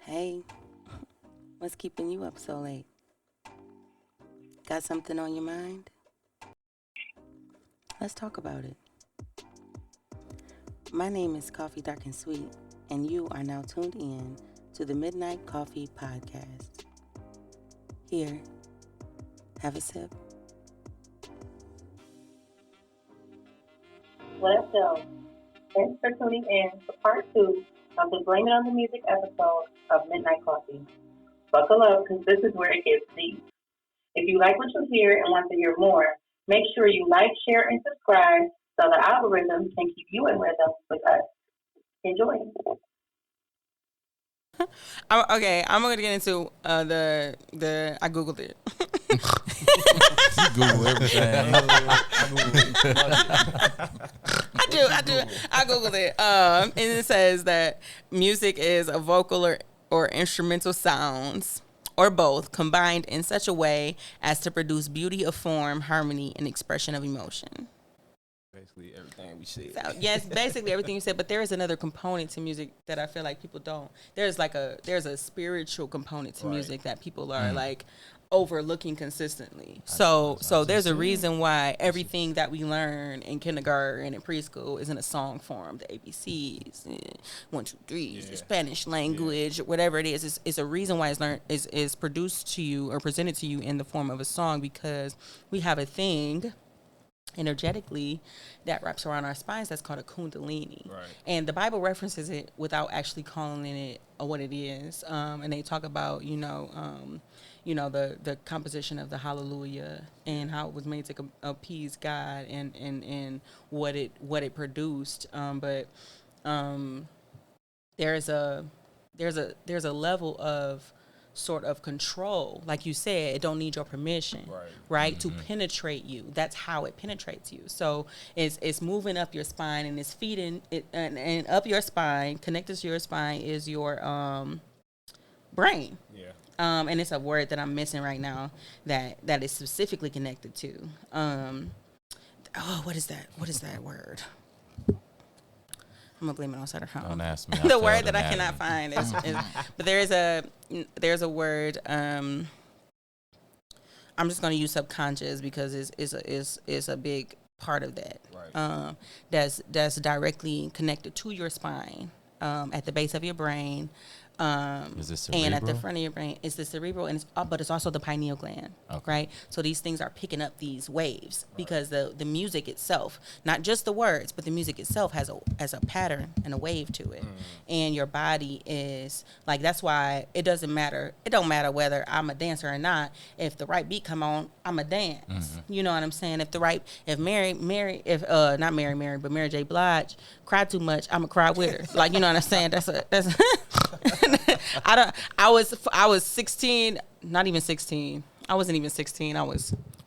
Hey, what's keeping you up so late? Got something on your mind? Let's talk about it. My name is Coffee Dark and Sweet, and you are now tuned in to the Midnight Coffee Podcast. Here, have a sip. What up, though? Thanks for tuning in to part 2 of the Blame It on the Music episode of Midnight Coffee. Buckle up, because this is where it gets deep. If you like what you hear and want to hear more, make sure you like, share, and subscribe so the algorithm can keep you in rhythm with us. Enjoy. I'm gonna get into the. I googled it. You Google everything. I do. I googled it. And it says that music is a vocal or instrumental sounds or both combined in such a way as to produce beauty of form, harmony, and expression of emotion. Basically everything we said. So, yes, basically everything you said, but there is another component to music that I feel like people don't. There's a spiritual component to music that people are like overlooking consistently. So there's a reason why everything that we learn in kindergarten and in preschool is in a song form. The ABCs, 1, 2, 3, the Spanish language, whatever it is. It's a reason why it's learned is produced to you or presented to you in the form of a song, because we have a thing energetically that wraps around our spines that's called a kundalini, and the Bible references it without actually calling it what it is, and they talk about the composition of the hallelujah and how it was made to appease God and what it produced, but there's a level of sort of control, like you said. It don't need your permission, right? To penetrate you. That's how it penetrates you. So it's moving up your spine, and it's feeding it, and up your spine, connected to your spine is your brain. And it's a word that I'm missing right now that is specifically connected to. What is that word? I'm gonna blame it on Sutter Home. Don't ask me. The word that I cannot find is but there's a word. I'm just gonna use subconscious because it's a big part of that. That's directly connected to your spine, at the base of your brain. Is this cerebral? And at the front of your brain is the cerebral, and but it's also the pineal gland, right? So these things are picking up these waves because the music itself, not just the words, but the music itself has a pattern and a wave to it. And your body is like, that's why it doesn't matter. It don't matter whether I'm a dancer or not. If the right beat come on, I'm a dance. You know what I'm saying? If Mary J. Blige cried too much, I'ma cry with her. Like, you know what I'm saying? That's I was 16, not even 16. I wasn't even 16.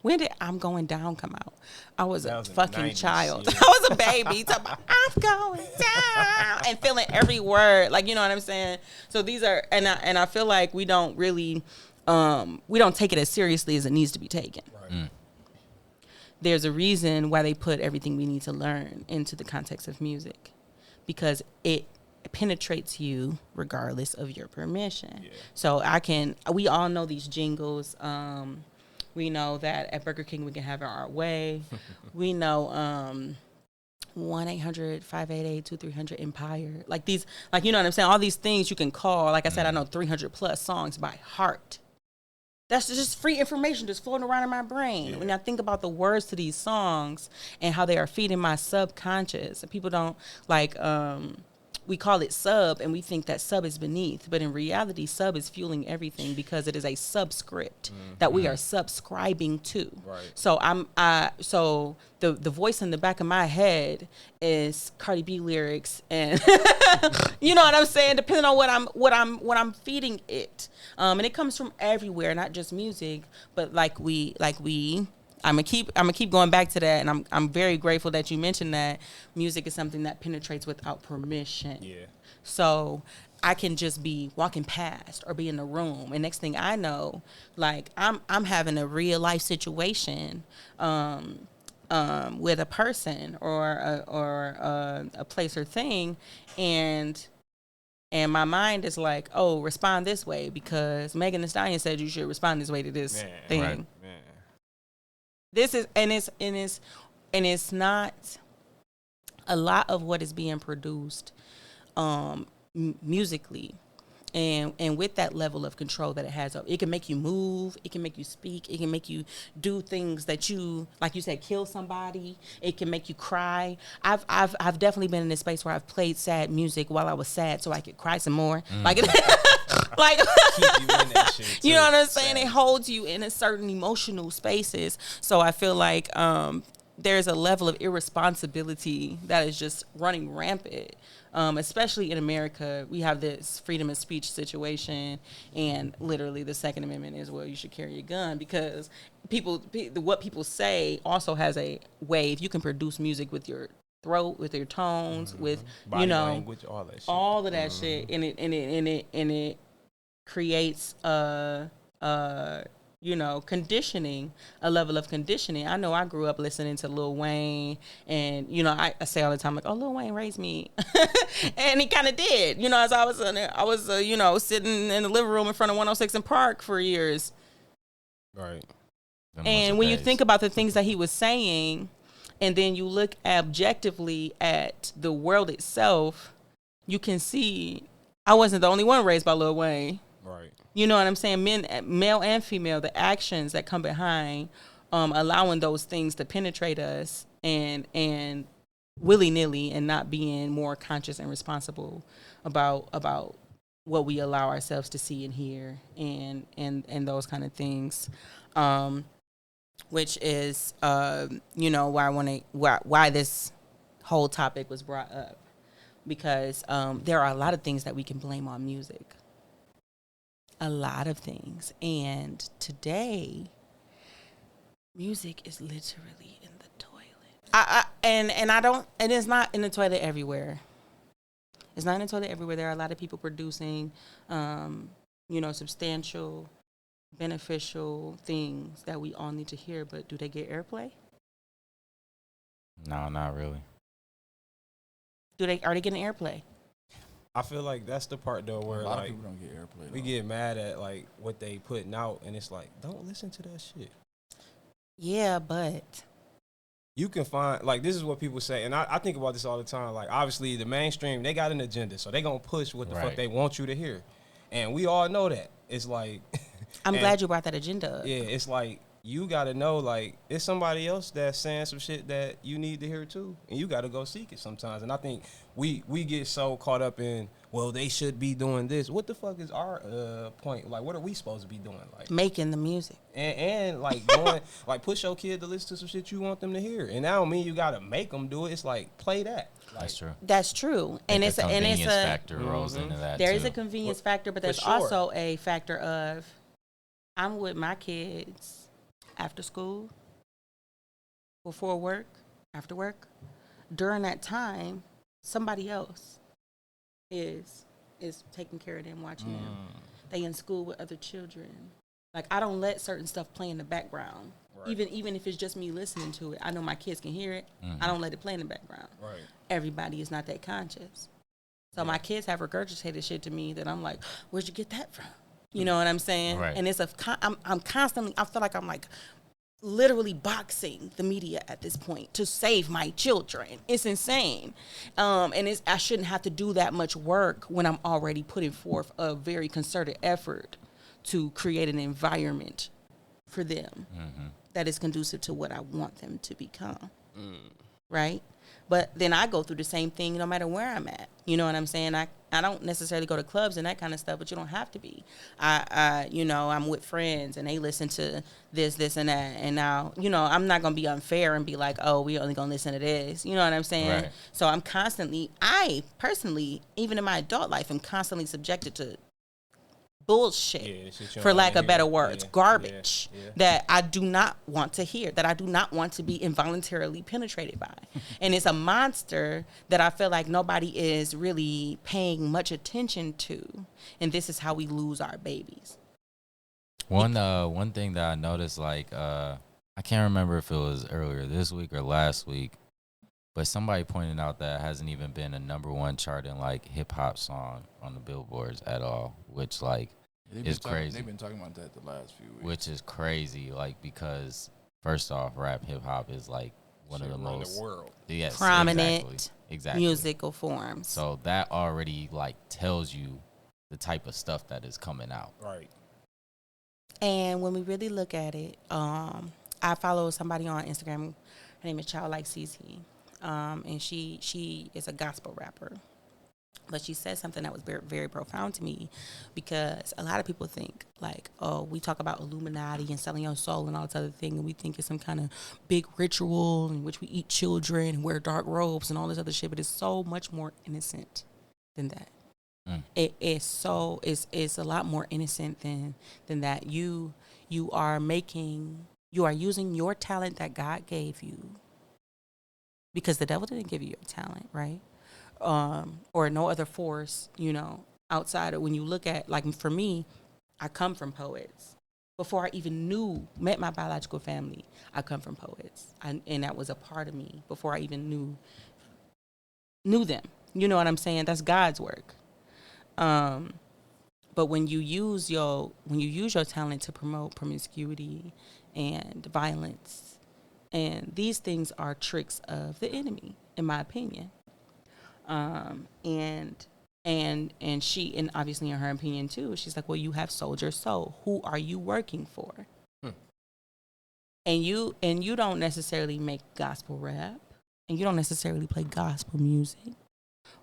When did I'm Going Down come out? I was a fucking child. I was a baby. I'm going down and feeling every word. Like, you know what I'm saying? So these are, and I feel like we don't really, we don't take it as seriously as it needs to be taken. There's a reason why they put everything we need to learn into the context of music, because it penetrates you regardless of your permission. So we all know these jingles. We know that at Burger King we can have it our way. We know 1-800-588-2300 Empire. Like these, like, you know what I'm saying? All these things you can call. Like I said, I know 300 plus songs by heart. That's just free information just floating around in my brain. When I think about the words to these songs and how they are feeding my subconscious, and people don't like, we call it sub, and we think that sub is beneath, but in reality, sub is fueling everything because it is a subscript that we are subscribing to. So so the voice in the back of my head is Cardi B lyrics, and you know what I'm saying, depending on what I'm feeding it, and it comes from everywhere, not just music, but like we. I'm gonna keep going back to that, and I'm very grateful that you mentioned that music is something that penetrates without permission. So I can just be walking past or be in the room, and next thing I know, like I'm having a real life situation with a person or a place or thing, and And my mind is like, oh, respond this way because Megan Thee Stallion said you should respond this way to this thing. Right. This is and it's not a lot of what is being produced musically. And with that level of control that it has, it can make you move, it can make you speak, it can make you do things that you, like you said, kill somebody. It can make you cry. I've definitely been in this space where I've played sad music while I was sad so I could cry some more. Like, like Keep you in that shit too. you know what I'm saying? Sad. It holds you in a certain emotional spaces. So I feel like there's a level of irresponsibility that is just running rampant. Especially in America, we have this freedom of speech situation, and literally the Second Amendment is, well, you should carry a gun because what people say also has a way. If you can produce music with your throat, with your tones, with Body language, all that shit. all of that shit, and it creates conditioning, a level of conditioning. I know I grew up listening to Lil Wayne, and I say all the time, like, oh, Lil Wayne raised me, and he kind of did. As I was sitting in the living room in front of 106 in Park for years. Right. And when you think about the things that he was saying, and then you look objectively at the world itself, you can see I wasn't the only one raised by Lil Wayne. Right. You know what I'm saying? Men, male and female, the actions that come behind allowing those things to penetrate us and willy-nilly, and not being more conscious and responsible about what we allow ourselves to see and hear and those kind of things. Which is why this whole topic was brought up, because there are a lot of things that we can blame on music. A lot of things. And today, music is literally in the toilet. And it's not in the toilet everywhere. It's not in the toilet everywhere. There are a lot of people producing, substantial, beneficial things that we all need to hear, but do they get airplay? No, not really. Are they getting airplay? I feel like that's the part though where a lot like of people don't get airplay. we get mad at like what they putting out, and it's like, don't listen to that shit. Yeah, but You can find, like, this is what people say, and I think about this all the time. Like, obviously the mainstream, they got an agenda, so they gonna push what the fuck they want you to hear, and we all know that. It's like I'm glad you brought that agenda up. Yeah, it's like you gotta know, like, it's somebody else that's saying some shit that you need to hear too, and you gotta go seek it sometimes. And I think we get so caught up in, well, they should be doing this. What the fuck is our point? Like, what are we supposed to be doing? Like making the music and like going like push your kid to listen to some shit you want them to hear. And that don't mean you gotta make them do it. It's like, play that. Like, That's true. That's true, and it's a factor rolls into that. There too. is a convenience factor, but there's sure. also a factor of I'm with my kids after school, before work, after work. During that time, somebody else is taking care of them, watching them. They in school with other children. Like, I don't let certain stuff play in the background. Right. Even if it's just me listening to it. I know my kids can hear it. I don't let it play in the background. Right. Everybody is not that conscious. So my kids have regurgitated shit to me that I'm like, where'd you get that from? You know what I'm saying? Right. And it's I'm constantly, I feel like I'm like literally boxing the media at this point to save my children. It's insane. And I shouldn't have to do that much work when I'm already putting forth a very concerted effort to create an environment for them that is conducive to what I want them to become. Right? But then I go through the same thing no matter where I'm at. You know what I'm saying? I don't necessarily go to clubs and that kind of stuff, but you don't have to be. I'm with friends and they listen to this and that. And now, I'm not going to be unfair and be like, oh, we only going to listen to this. You know what I'm saying? Right. So I personally, even in my adult life, am constantly subjected to bullshit, for lack of better words, garbage that I do not want to hear, that I do not want to be involuntarily penetrated by. And it's a monster that I feel like nobody is really paying much attention to. And this is how we lose our babies. One thing that I noticed, like, I can't remember if it was earlier this week or last week, But somebody pointed out that hasn't even been a #1 charting like hip hop song on the billboards at all, which like is crazy. They've been talking about that the last few weeks. Which is crazy, like because first off, rap hip hop is like one of the most the world. Yes, prominent exactly. musical forms. So that already like tells you the type of stuff that is coming out. Right. And when we really look at it, I follow somebody on Instagram. Her name is Childlike CC. And she is a gospel rapper. But she said something that was very, very profound to me, because a lot of people think like, oh, we talk about Illuminati and selling your soul and all this other thing, and we think it's some kind of big ritual in which we eat children and wear dark robes and all this other shit. But it's so much more innocent than that. It's a lot more innocent than that. You are using your talent that God gave you, because the devil didn't give you your talent, right? Or no other force, outside of, when you look at, like for me, I come from poets. Before I even met my biological family, I come from poets. And that was a part of me before I even knew them. You know what I'm saying? That's God's work. But when you use your talent to promote promiscuity and violence, and these things are tricks of the enemy, in my opinion. And obviously in her opinion too, she's like, well, you have sold your soul. Who are you working for? And you don't necessarily make gospel rap, and you don't necessarily play gospel music,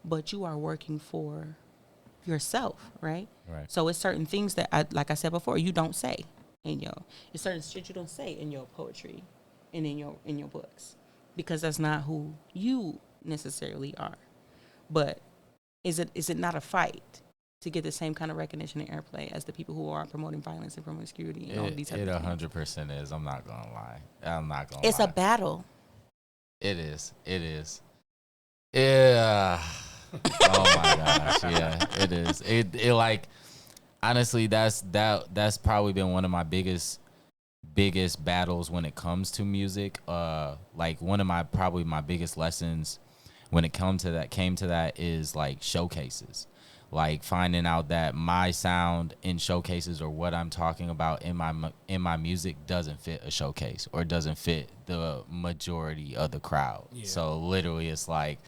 but you are working for yourself, right? Right. So it's certain things that like I said before, you don't say it's certain shit you don't say in your poetry and in your books, because that's not who you necessarily are. But is it not a fight to get the same kind of recognition and airplay as the people who are promoting violence and promiscuity and all these types of things? It 100% is. I'm not gonna lie. It's a battle. It is. Yeah. Oh my gosh. Yeah, it is. It like, honestly, that's probably been one of my biggest battles when it comes to music. Like one of my biggest lessons when it came to that is like showcases. Like finding out that my sound in showcases, or what I'm talking about in my music, doesn't fit a showcase or doesn't fit the majority of the crowd. Yeah. So literally it's like,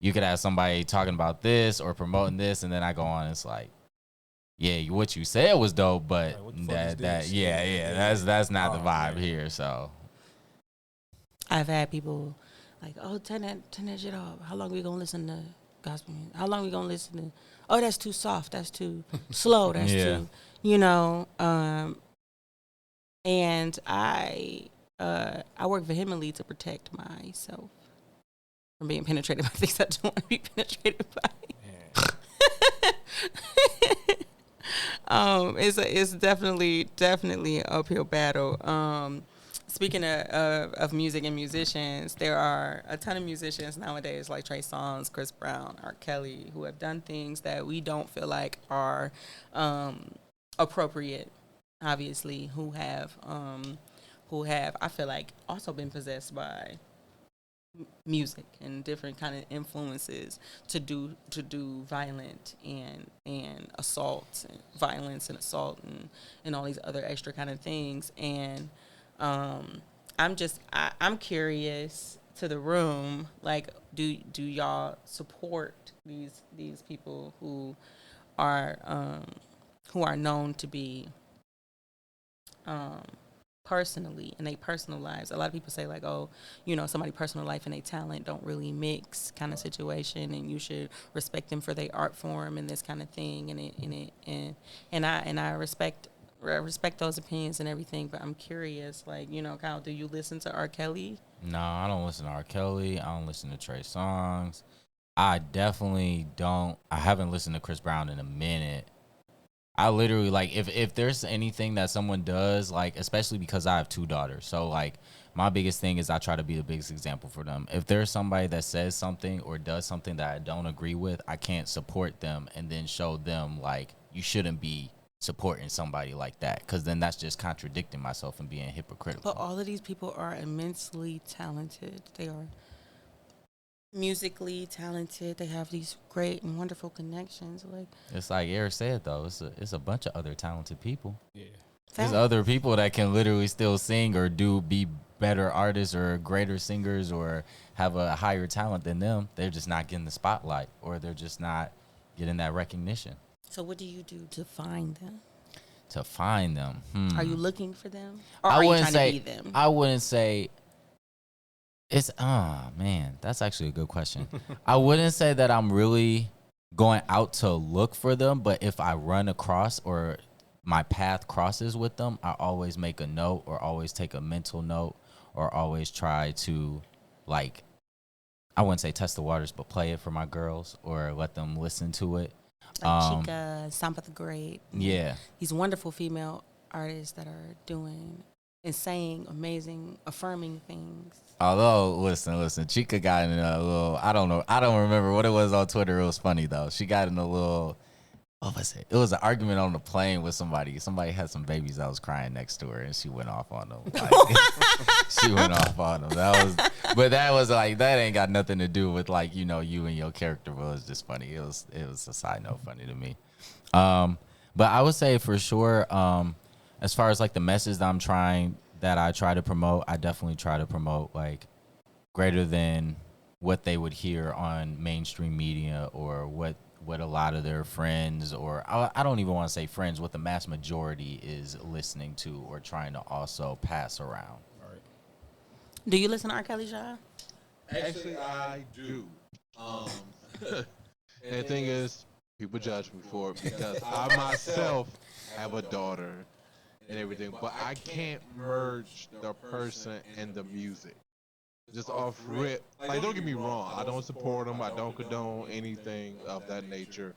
you could have somebody talking about this or promoting this, and then I go on, it's like, yeah, what you said was dope, but that's not the vibe here. So I've had people like, oh, turn that shit off. How long we gonna listen to gospel music? How long we gonna listen to? Oh, that's too soft. That's too slow. That's too, And I work vehemently to protect myself from being penetrated by things I don't want to be penetrated by. It's definitely an uphill battle. Speaking of music and musicians, there are a ton of musicians nowadays like Trey Songz, Chris Brown, R. Kelly, who have done things that we don't feel like are appropriate, obviously, who have I feel like also been possessed by music and different kind of influences to do violent and assault and violence and assault and all these other extra kind of things. And I'm curious to the room, like, do y'all support these people who are known to be personally in their personal lives? A lot of people say like, oh, somebody's personal life and their talent don't really mix kind of situation, and you should respect them for their art form and this kind of thing. And I respect those opinions and everything, but I'm curious, like, Kyle, do you listen to R. Kelly? No, I don't listen to R. Kelly. I don't listen to Trey Songz. I definitely don't. I haven't listened to Chris Brown in a minute. I literally, like, if there's anything that someone does, like, especially because I have 2 daughters, so, like, my biggest thing is I try to be the biggest example for them. If there's somebody that says something or does something that I don't agree with, I can't support them and then show them, like, you shouldn't be supporting somebody like that, because then that's just contradicting myself and being hypocritical. But all of these people are immensely talented. They are musically talented. They have these great and wonderful connections. Like It's like Eric said though. It's a bunch of other talented people. Yeah. There's other people that can literally still sing or be better artists or greater singers or have a higher talent than them. They're just not getting the spotlight or they're just not getting that recognition. So what do you do to find them? To find them, Are you looking for them, or are you trying to be them? I wouldn't say. It's man, that's actually a good question. I wouldn't say that I'm really going out to look for them, but if I run across or my path crosses with them, I always make a note or always take a mental note or always try to, like, I wouldn't say test the waters, but play it for my girls or let them listen to it. Like Chica, Samba the Great. Yeah. These wonderful female artists that are doing and saying amazing, affirming things. Although, listen, Chica got in a little, I don't remember what it was on Twitter. It was funny, though. She got in a little, what was it? It was an argument on the plane with somebody. Somebody had some babies that was crying next to her, and she went off on them. Like, she went off on them. That was like, that ain't got nothing to do with, like, you know, you and your character, but it was just funny. It was a side note funny to me. But I would say for sure, as far as like the message that I try to promote, I definitely try to promote like greater than what they would hear on mainstream media or what a lot of their friends, or I don't even want to say friends, what the mass majority is listening to or trying to also pass around. All right. Do you listen to R. Kelly, Shaw? Actually, I do. And the thing is, people judge me for it because I myself have a daughter and everything, but I can't merge the person and the music. Just off rip. Like, don't get me wrong. I don't support them. I don't condone anything of that nature.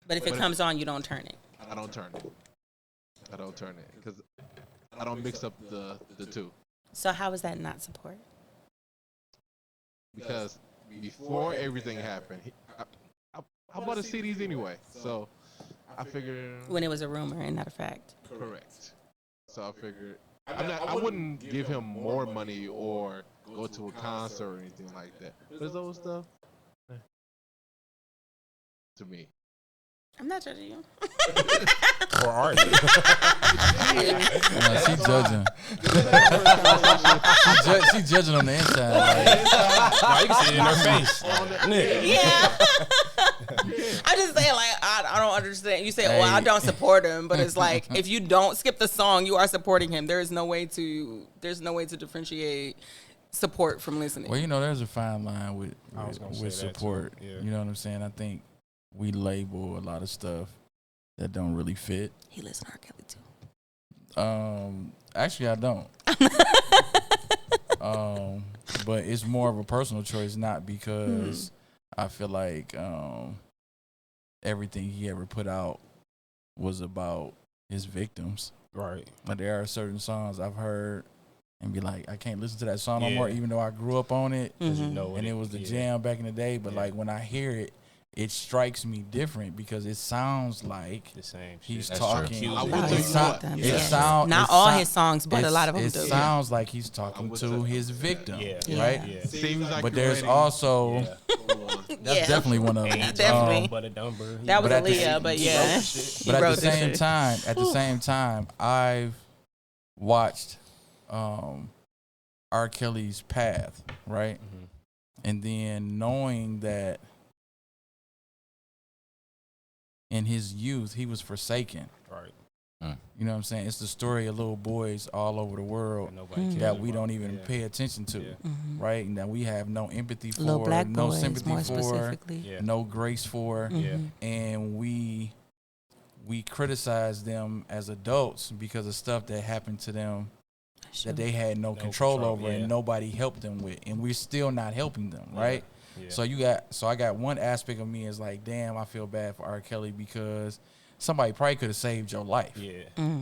But if it comes on, you don't turn it. I don't turn it. Because I don't mix up the two. So how is that not support? Because before everything happened, I bought the CDs anyway. So I figured. When it was a rumor and not a fact. Correct. So I figured. I wouldn't give him more money or go to a concert or anything like that. But his old stuff, to me. I'm not judging you. Or are you? She judging. she judging on the inside. Nah, you can see it in her face. Yeah. I'm just saying, like, I don't understand. You say, well, I don't support him, but it's like, if you don't skip the song, you are supporting him. There's no way to differentiate support from listening. Well, you know, there's a fine line with support. Yeah. You know what I'm saying? I think we label a lot of stuff that don't really fit. He listens to R. Kelly too. Actually, I don't. But it's more of a personal choice, not because I feel like everything he ever put out was about his victims. Right. Like, there are certain songs I've heard and be like, I can't listen to that song no more, even though I grew up on it. You know And it was the jam back in the day. But like, when I hear it, it strikes me different because it sounds like the same. he's That's talking. true. I will tell you what. Not all his songs, but a lot of them It do. sounds like he's talking to his victim, right? Yeah. Seems like But you're there's ready. also that's definitely one of them. Definitely. But a number. That was But at the- Aaliyah, but yeah. But at the same time, I've watched R. Kelly's path, right? And then knowing that in his youth he was forsaken. Right. You know what I'm saying? It's the story of little boys all over the world that we don't even pay attention to, right? And that we have no empathy for, Little black no boys, sympathy more for, specifically. no grace for, and we criticize them as adults because of stuff that happened to them that they had no control over and nobody helped them with, and we're still not helping them, right? Yeah. So I got one aspect of me is like, damn, I feel bad for R. Kelly because somebody probably could have saved your life. Yeah.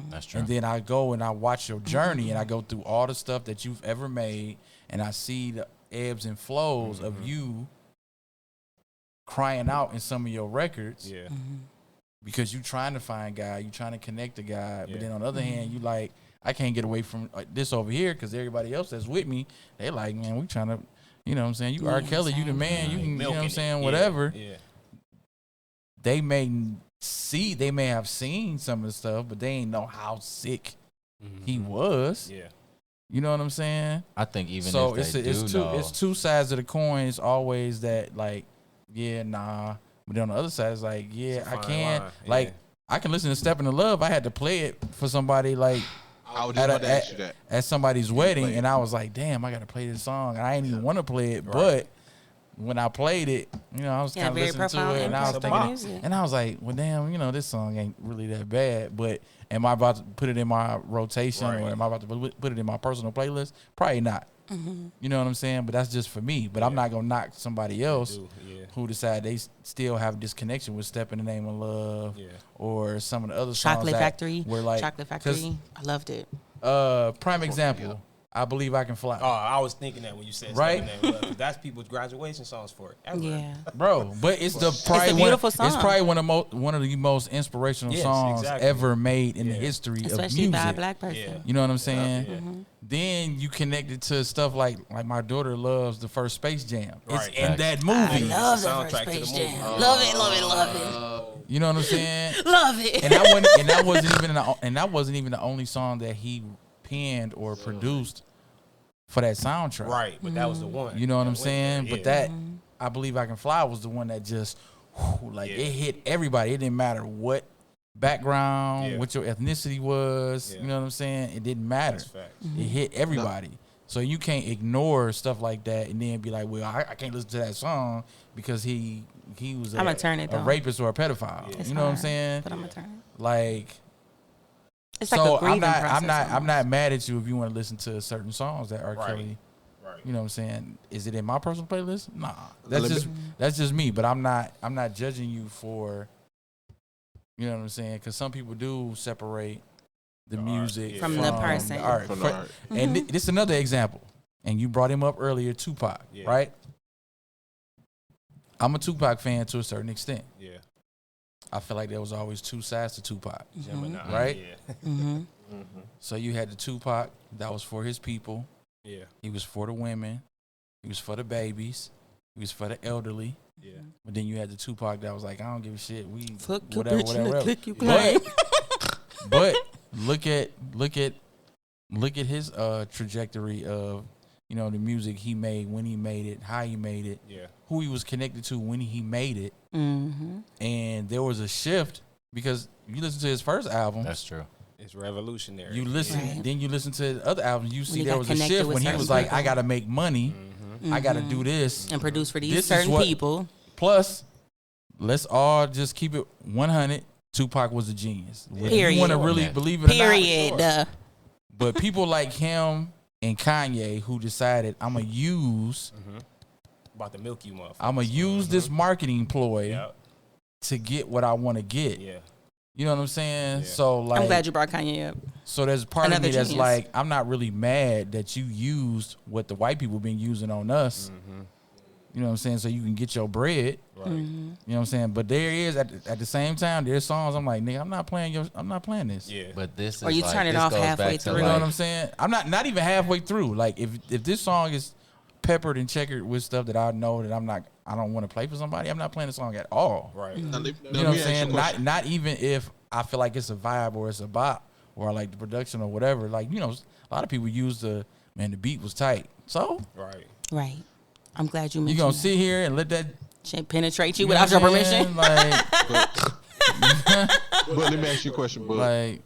That's true. And then I go and I watch your journey and I go through all the stuff that you've ever made and I see the ebbs and flows of you crying out in some of your records. Yeah. Because you trying to find God, you trying to connect to God, but then on the other hand, you like, I can't get away from this over here because everybody else that's with me, they like, man, we trying to you know what I'm saying, you R. Kelly, you the man, you can, you know what I'm saying, whatever. Yeah. They may have seen some of the stuff, but they ain't know how sick he was. Yeah. You know what I'm saying? I think even so if they it's two sides of the coin. It's always that like, yeah, nah. But then on the other side, it's like, yeah, I can. Like, I can listen to Steppin' in Love. I had to play it for somebody like I was just about to ask you that. At somebody's wedding, and I was like, damn, I got to play this song. And I didn't even want to play it, but when I played it, you know, I was kind of listening to it, and I was thinking, and I was like, well, damn, you know, this song ain't really that bad, but am I about to put it in my rotation or am I about to put it in my personal playlist? Probably not. You know what I'm saying? But that's just for me. But I'm not gonna knock somebody else who decide they still have this connection with "Step in the Name of Love" or some of the other songs. Chocolate Factory. Were like, Chocolate Factory. I loved it. Prime example. I Believe I Can Fly. Oh, I was thinking that when you said right. That's people's graduation songs for it. Yeah, bro. But it's probably a beautiful song. It's probably one of the most inspirational songs ever made in the history of music. Especially by a black person. Yeah. You know what I'm saying? Then you connect it to stuff like my daughter loves the first Space Jam. Right. It's in that movie. I love the first Space Jam. Love it. You know what I'm saying? Love it. And that wasn't even the only song that he penned or produced for that soundtrack. Right, but that was the one. You know what I'm saying? But that I Believe I Can Fly was the one that just it hit everybody. It didn't matter what background, what your ethnicity was. You know what I'm saying? It didn't matter. It hit everybody. No. So you can't ignore stuff like that and then be like, well, I can't listen to that song because he was a rapist or a pedophile. You know what I'm saying? But I'm gonna turn it. Like, it's like a grieving process. I'm not mad at you if you want to listen to certain songs that R. Kelly. Right. You know what I'm saying? Is it in my personal playlist? Nah. That's just me. But I'm not judging you for, you know what I'm saying? Because some people do separate the music from the person. The art. And this is another example. And you brought him up earlier, Tupac, right? I'm a Tupac fan to a certain extent. Yeah. I feel like there was always two sides to Tupac, right? Yeah. So you had the Tupac that was for his people. Yeah. He was for the women. He was for the babies. He was for the elderly. Yeah. But then you had the Tupac that was like, I don't give a shit. We fuck whatever. But look at his trajectory of, you know, the music he made, when he made it, how he made it, who he was connected to when he made it. And there was a shift because you listen to his first album. That's true. It's revolutionary. You listen, then you listen to the other albums. You see there was a shift when he was like, I got to make money. I got to do this. And produce for these certain people. Plus, let's all just keep it 100. Tupac was a genius. Period. You want to really believe it Period. or not? Sure. But people like him and Kanye who decided, I'm going to use... About to milk you, motherfucker. I'm going to use this marketing ploy to get what I want to get. Yeah. You know what I'm saying? Yeah. So like, I'm glad you brought Kanye up. So there's part of me that's like, I'm not really mad that you used what the white people been using on us. You know what I'm saying? So you can get your bread. Right. You know what I'm saying? But there is at the same time, there's songs I'm like, nigga, I'm not playing this. Yeah. But this is or you turn it off halfway through. You know what I'm saying? I'm not even halfway through. Like if this song is peppered and checkered with stuff that I know that I don't want to play for somebody, I'm not playing the song at all. Right. You know what I'm saying? Not even if I feel like it's a vibe or it's a bop or I like the production or whatever. Like, you know, a lot of people use the beat was tight. So Right. I'm glad you mentioned you gonna sit here and let that shit penetrate you without your permission? Like, but let me ask you a question, Boog. Like,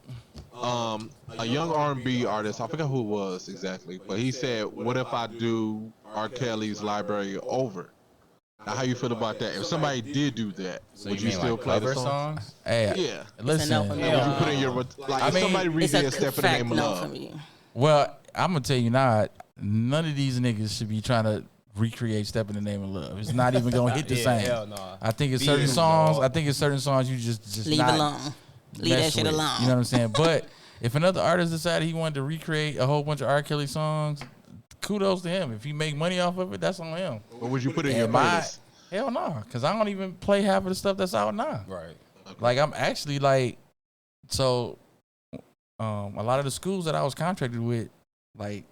a young R&B artist, I forgot who it was exactly, but he said, "What if I do R. Kelly's library over?" Now, how you feel about that? If somebody did do that, so would you still play the songs? Hey, listen. Would you put in your if somebody redid Step in the Name of Love? Well, I'm gonna tell you now, none of these niggas should be trying to recreate Step in the Name of Love. It's not even gonna hit the same. Hell no. I think it's certain songs. I think it's certain songs you just leave alone. Leave that shit alone. You know what I'm saying? But if another artist decided he wanted to recreate a whole bunch of R. Kelly songs, kudos to him. If he make money off of it, that's on him. What would you put in your playlist? Hell no, because I don't even play half of the stuff that's out now. Right. Okay. Like I'm actually like, so a lot of the schools that I was contracted with, like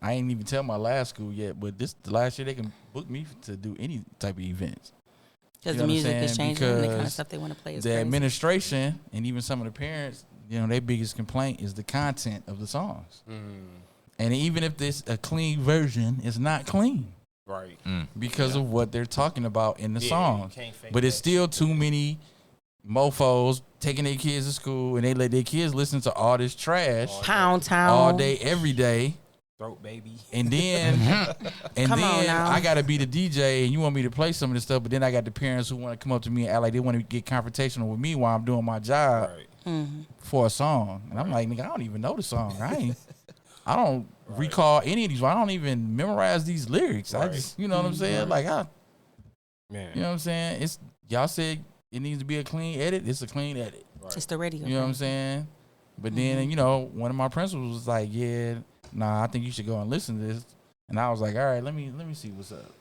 I ain't even tell my last school yet, but the last year they can book me to do any type of events. Because the music is changing and the kind of stuff they want to play is the crazy. Administration and even some of the parents, their biggest complaint is the content of the songs. And even if this a clean version, it's not clean. Right. Because of what they're talking about in the songs. But it's that still too many mofos taking their kids to school and they let their kids listen to all this trash Pound Town all day, every day. Throat baby. And then I gotta be the DJ and you want me to play some of this stuff, but then I got the parents who want to come up to me and act like they want to get confrontational with me while I'm doing my job for a song. And I'm like, nigga, I don't even know the song. I don't recall any of these. I don't even memorize these lyrics. I just, you know what I'm saying? Like, you know what I'm saying? Y'all said it needs to be a clean edit. It's a clean edit. It's the radio. You know what I'm saying? But then, one of my principals was like, I think you should go and listen to this. And I was like, all right, let me see what's up.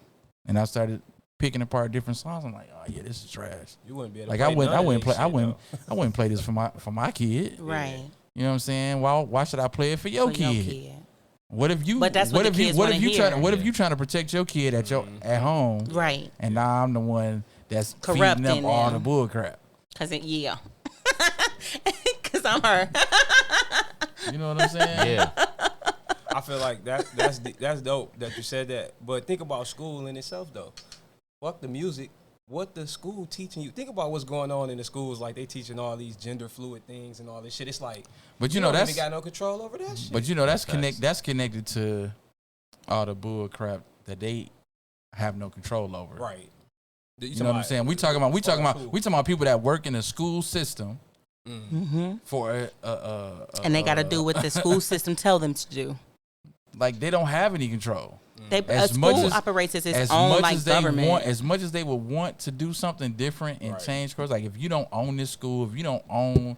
And I started picking apart different songs. I'm like, oh yeah, this is trash. You wouldn't be able to play I wouldn't play this for my kid. Right. You know what I'm saying? Why should I play it for your kid? What if you? But that's what if you trying to protect your kid at home? Right. And now I'm the one that's corrupting feeding them all the bull crap. Because I'm her. You know what I'm saying? Yeah. I feel like that's dope that you said that. But think about school in itself though. Fuck the music. What the school teaching you? Think about what's going on in the schools. Like they teaching all these gender fluid things and all this shit. It's like, but you that's got no control over that shit. But that's connected to all the bull crap that they have no control over. Right. You know what I'm saying? We talking about people that work in the school system for and they got to do what the school system tell them to do. Like they don't have any control. School operates as its own government. As much as they would want to do something different and change course, like if you don't own this school, if you don't own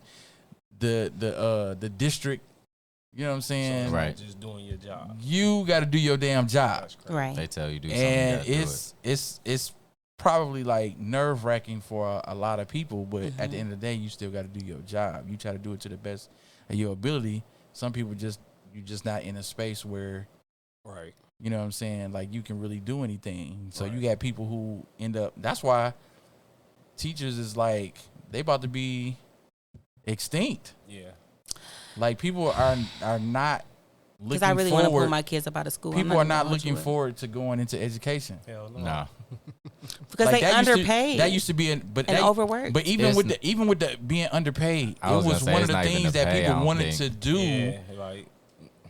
the district, you know what I'm saying? So right. Just doing your job. You got to do your damn job. Right. They tell you do something. And it's probably like nerve wracking for a lot of people, but at the end of the day, you still got to do your job. You try to do it to the best of your ability. Some people you're just not in a space where, right. You know what I'm saying? Like you can really do anything. So you got people who end up. That's why teachers is like they about to be extinct. Yeah. Like people are not looking. Because I really want to pull my kids up out of school. People are not looking forward to going into education. Hell no. Nah. Because like they underpaid. That used to be overworked. But even with the being underpaid, it was one of the things that people wanted to do. Yeah, like.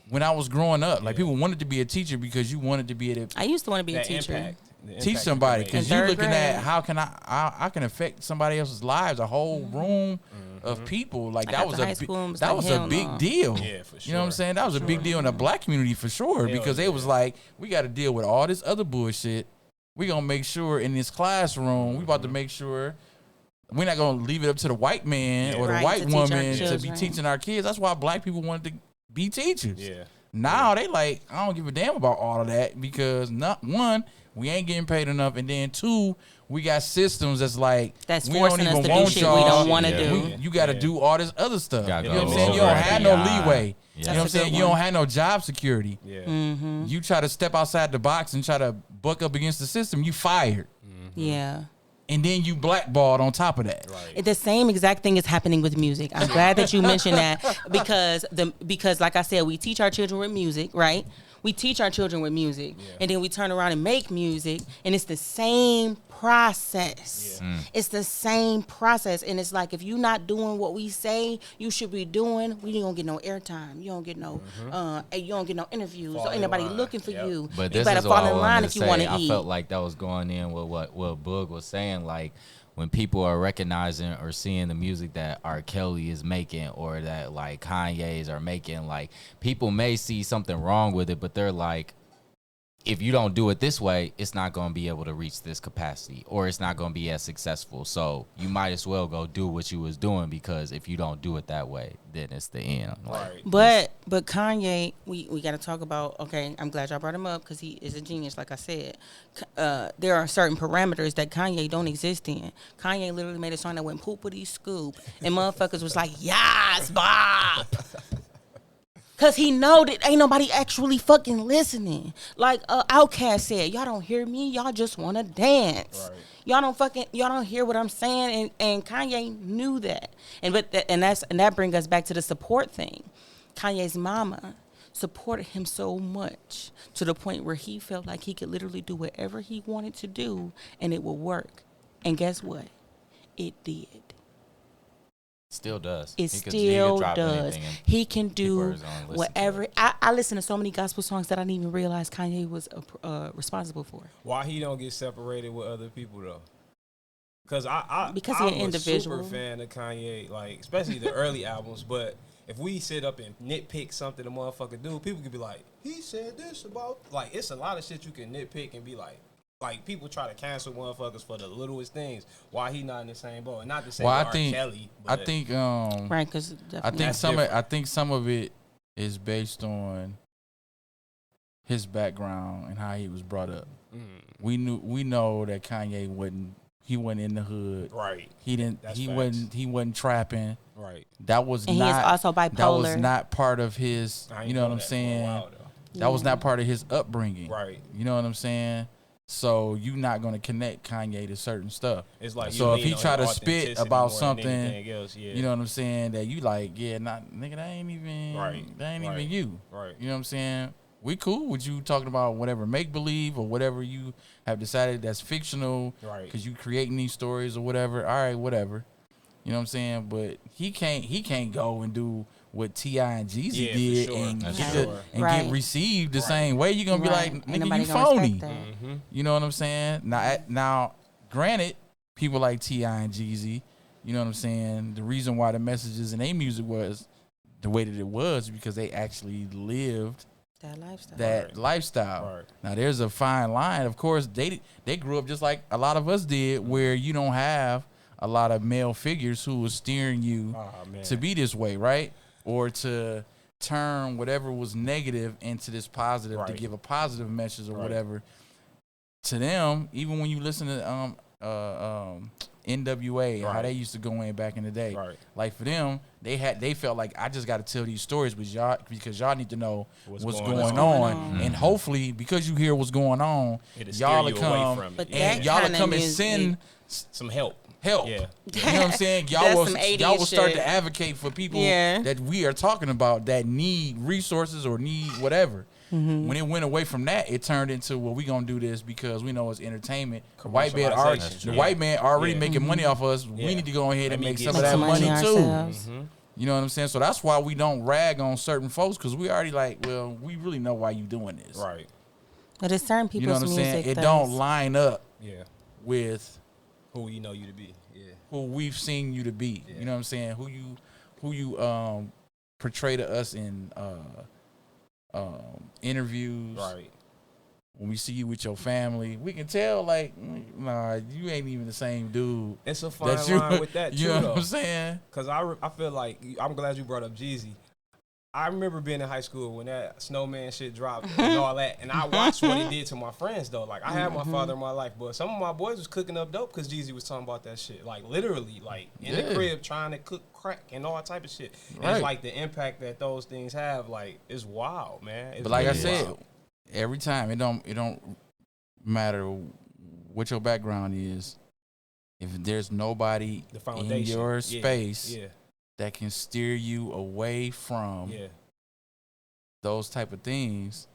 When I was growing up, like people wanted to be a teacher because you wanted to be I used to want to be a teacher. Teach somebody because you're looking at how can I can affect somebody else's lives, a whole room of people. Like that was a big deal. Yeah, for sure. You know what I'm saying? That was a big deal in the black community for sure because it was like we got to deal with all this other bullshit. We gonna make sure in this classroom we about to make sure. We're not gonna leave it up to the white man or the white woman to be teaching our kids. That's why black people wanted to be teachers. Yeah. Now they like, I don't give a damn about all of that because one, we ain't getting paid enough, and then two, we got systems that's like we forcing us to do shit we don't want to do. You got to do all this other stuff. You know what I'm go saying? You don't have no leeway. Yeah. You know what I'm saying? You don't have no job security. Yeah. You try to step outside the box and try to buck up against the system, you fired. Yeah. And then you blackballed on top of that. Right. The same exact thing is happening with music. I'm glad that you mentioned that because like I said, we teach our children with music, right? We teach our children with music, and then we turn around and make music, and it's the same process. Yeah. It's the same process, and it's like if you're not doing what we say you should be doing, we ain't gonna get no airtime. You don't get no, you don't get no interviews. So ain't nobody looking for you. But you this better is fall what in line if you want to eat. I felt like that was going in with what Boog was saying, like. When people are recognizing or seeing the music that R. Kelly is making or that like Kanye's are making, like people may see something wrong with it, but they're like, if you don't do it this way, it's not going to be able to reach this capacity or it's not going to be as successful. So you might as well go do what you was doing because if you don't do it that way, then it's the end. Right. But Kanye, we got to talk about, okay, I'm glad y'all brought him up because he is a genius, like I said. There are certain parameters that Kanye don't exist in. Kanye literally made a song that went poopity scoop and motherfuckers was like, yes, Bob. Cause he know that ain't nobody actually fucking listening. Like Outkast said, y'all don't hear me, y'all just wanna dance. Right. Y'all don't hear what I'm saying, and Kanye knew that. And that brings us back to the support thing. Kanye's mama supported him so much to the point where he felt like he could literally do whatever he wanted to do and it would work. And guess what? It did. Still does. It still does. He can do whatever. I listen to so many gospel songs that I didn't even realize Kanye was responsible for. Why he don't get separated with other people though? Because because I'm he's an individual. super fan of Kanye, like especially the early albums. But if we sit up and nitpick something the motherfucker do, people could be like, he said this about, like, it's a lot of shit you can nitpick and be like people try to cancel motherfuckers for the littlest things. Why he not in the same boat? And not to say Kelly. But I think right, because I think some of it is based on his background and how he was brought up. We know that Kanye wasn't in the hood. Right. He wasn't trapping. Right. That was and not. He is also bipolar. That was not part of his. You know what I'm saying? That was not part of his upbringing. Right. You know what I'm saying? So you not gonna connect Kanye to certain stuff. It's like so if he try to spit about something, else, you know what I'm saying, that you like, nigga, that ain't even you. Right. You know what I'm saying? We cool with you talking about whatever make believe or whatever you have decided that's fictional, right? Because you creating these stories or whatever. All right, whatever. You know what I'm saying? But he can't go and do what T.I. and Jeezy did sure. and Right. get received the same way. You're gonna be like, nigga, you phony. You know what I'm saying? Now, granted, people like T.I. and Jeezy, you know what I'm saying? The reason why the messages in their music was the way that it was because they actually lived that lifestyle. Right. Now, there's a fine line. Of course, they grew up just like a lot of us did, where you don't have a lot of male figures who was steering you to be this way, right? Or to turn whatever was negative into this positive, to give a positive message or whatever. To them, even when you listen to NWA, how they used to go in back in the day, like for them, they felt like I just got to tell these stories, because y'all need to know what's going on, and hopefully because you hear what's going on, y'all will come and send some help. Yeah. You know what I'm saying? Y'all will start to advocate for people that we are talking about that need resources or need whatever. When it went away from that, it turned into, well, we gonna do this because we know it's entertainment. The white man already making money off us. We need to go ahead and make some of that money too. You know what I'm saying? So that's why we don't rag on certain folks, because we already like, well, we really know why you doing this. Right. But it's certain people's music. You know what I'm saying? It does. don't line up with who you know you to be. Who we've seen you to be. You know what I'm saying? Who you portray to us in interviews. Right. When we see you with your family, we can tell, like, nah, you ain't even the same dude. It's a fine line with that, too, you know what I'm saying? Because I feel like, I'm glad you brought up Jeezy. I remember being in high school when that Snowman shit dropped and all that, and I watched what it did to my friends, though. Like, I had my father in my life, but some of my boys was cooking up dope because Jeezy was talking about that shit. Like, literally, like, in the crib trying to cook crack and all type of shit. And it's like the impact that those things have, like, is wild, man. It's but like really I said, wild. Every time, it don't matter what your background is, if there's nobody in your space that can steer you away from those type of things,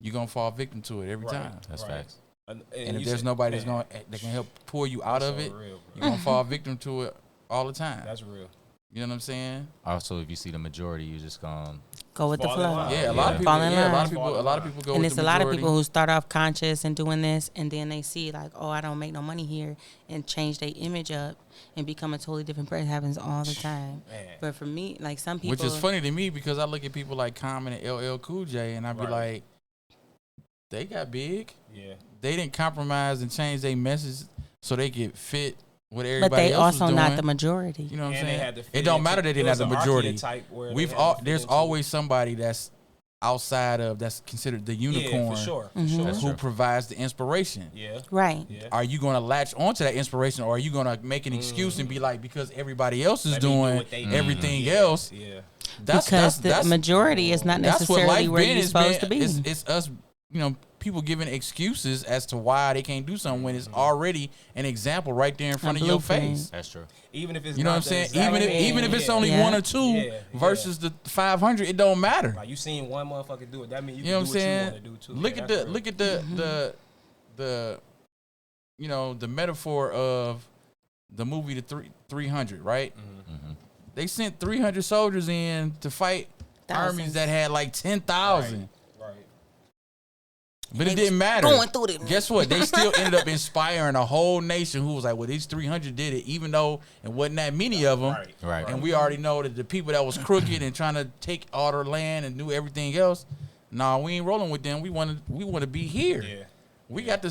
you're gonna fall victim to it every time. That's facts. And if there's nobody that can help pull you out of it, you're gonna fall victim to it all the time. That's real. You know what I'm saying? Also, if you see the majority, you just gonna go with the flow. Yeah, a lot of people. A lot of people go. And with it's the a lot of majority. people who start off conscious and doing this, and then they see like, oh, I don't make no money here, and change their image up and become a totally different person. It happens all the time. Man. But for me, like some people, which is funny to me because I look at people like Common and LL Cool J, and I be like, they got big. Yeah. They didn't compromise and change their message so they could fit what everybody else but they was also doing. not the majority. You know what I'm And saying? It don't matter that they're not the majority. There's always somebody that's outside of, that's considered the unicorn. Yeah, for sure. Who provides the inspiration. Yeah. Right. Yeah. Are you going to latch onto that inspiration, or are you going to make an excuse and be like, because everybody else is doing everything else? Yeah. because the majority is not necessarily where you're supposed to be. It's us, people giving excuses as to why they can't do something when it's already an example right there in front of your face. That's true. Even if it's what I'm saying, even if it's only one or two versus the 500, it don't matter. Like you seen one motherfucker do it, that means you know can do what you want to do too. Look at the the metaphor of the movie the 300, right? Mm-hmm. They sent 300 soldiers in to fight armies that had like 10,000. Right. But it didn't matter. Going through it. Guess what? They still ended up inspiring a whole nation who was like, well, these 300 did it, even though it wasn't that many of them. Right. And we already know that the people that was crooked and trying to take all their land and do everything else, we ain't rolling with them. We want to be here. Yeah. We got the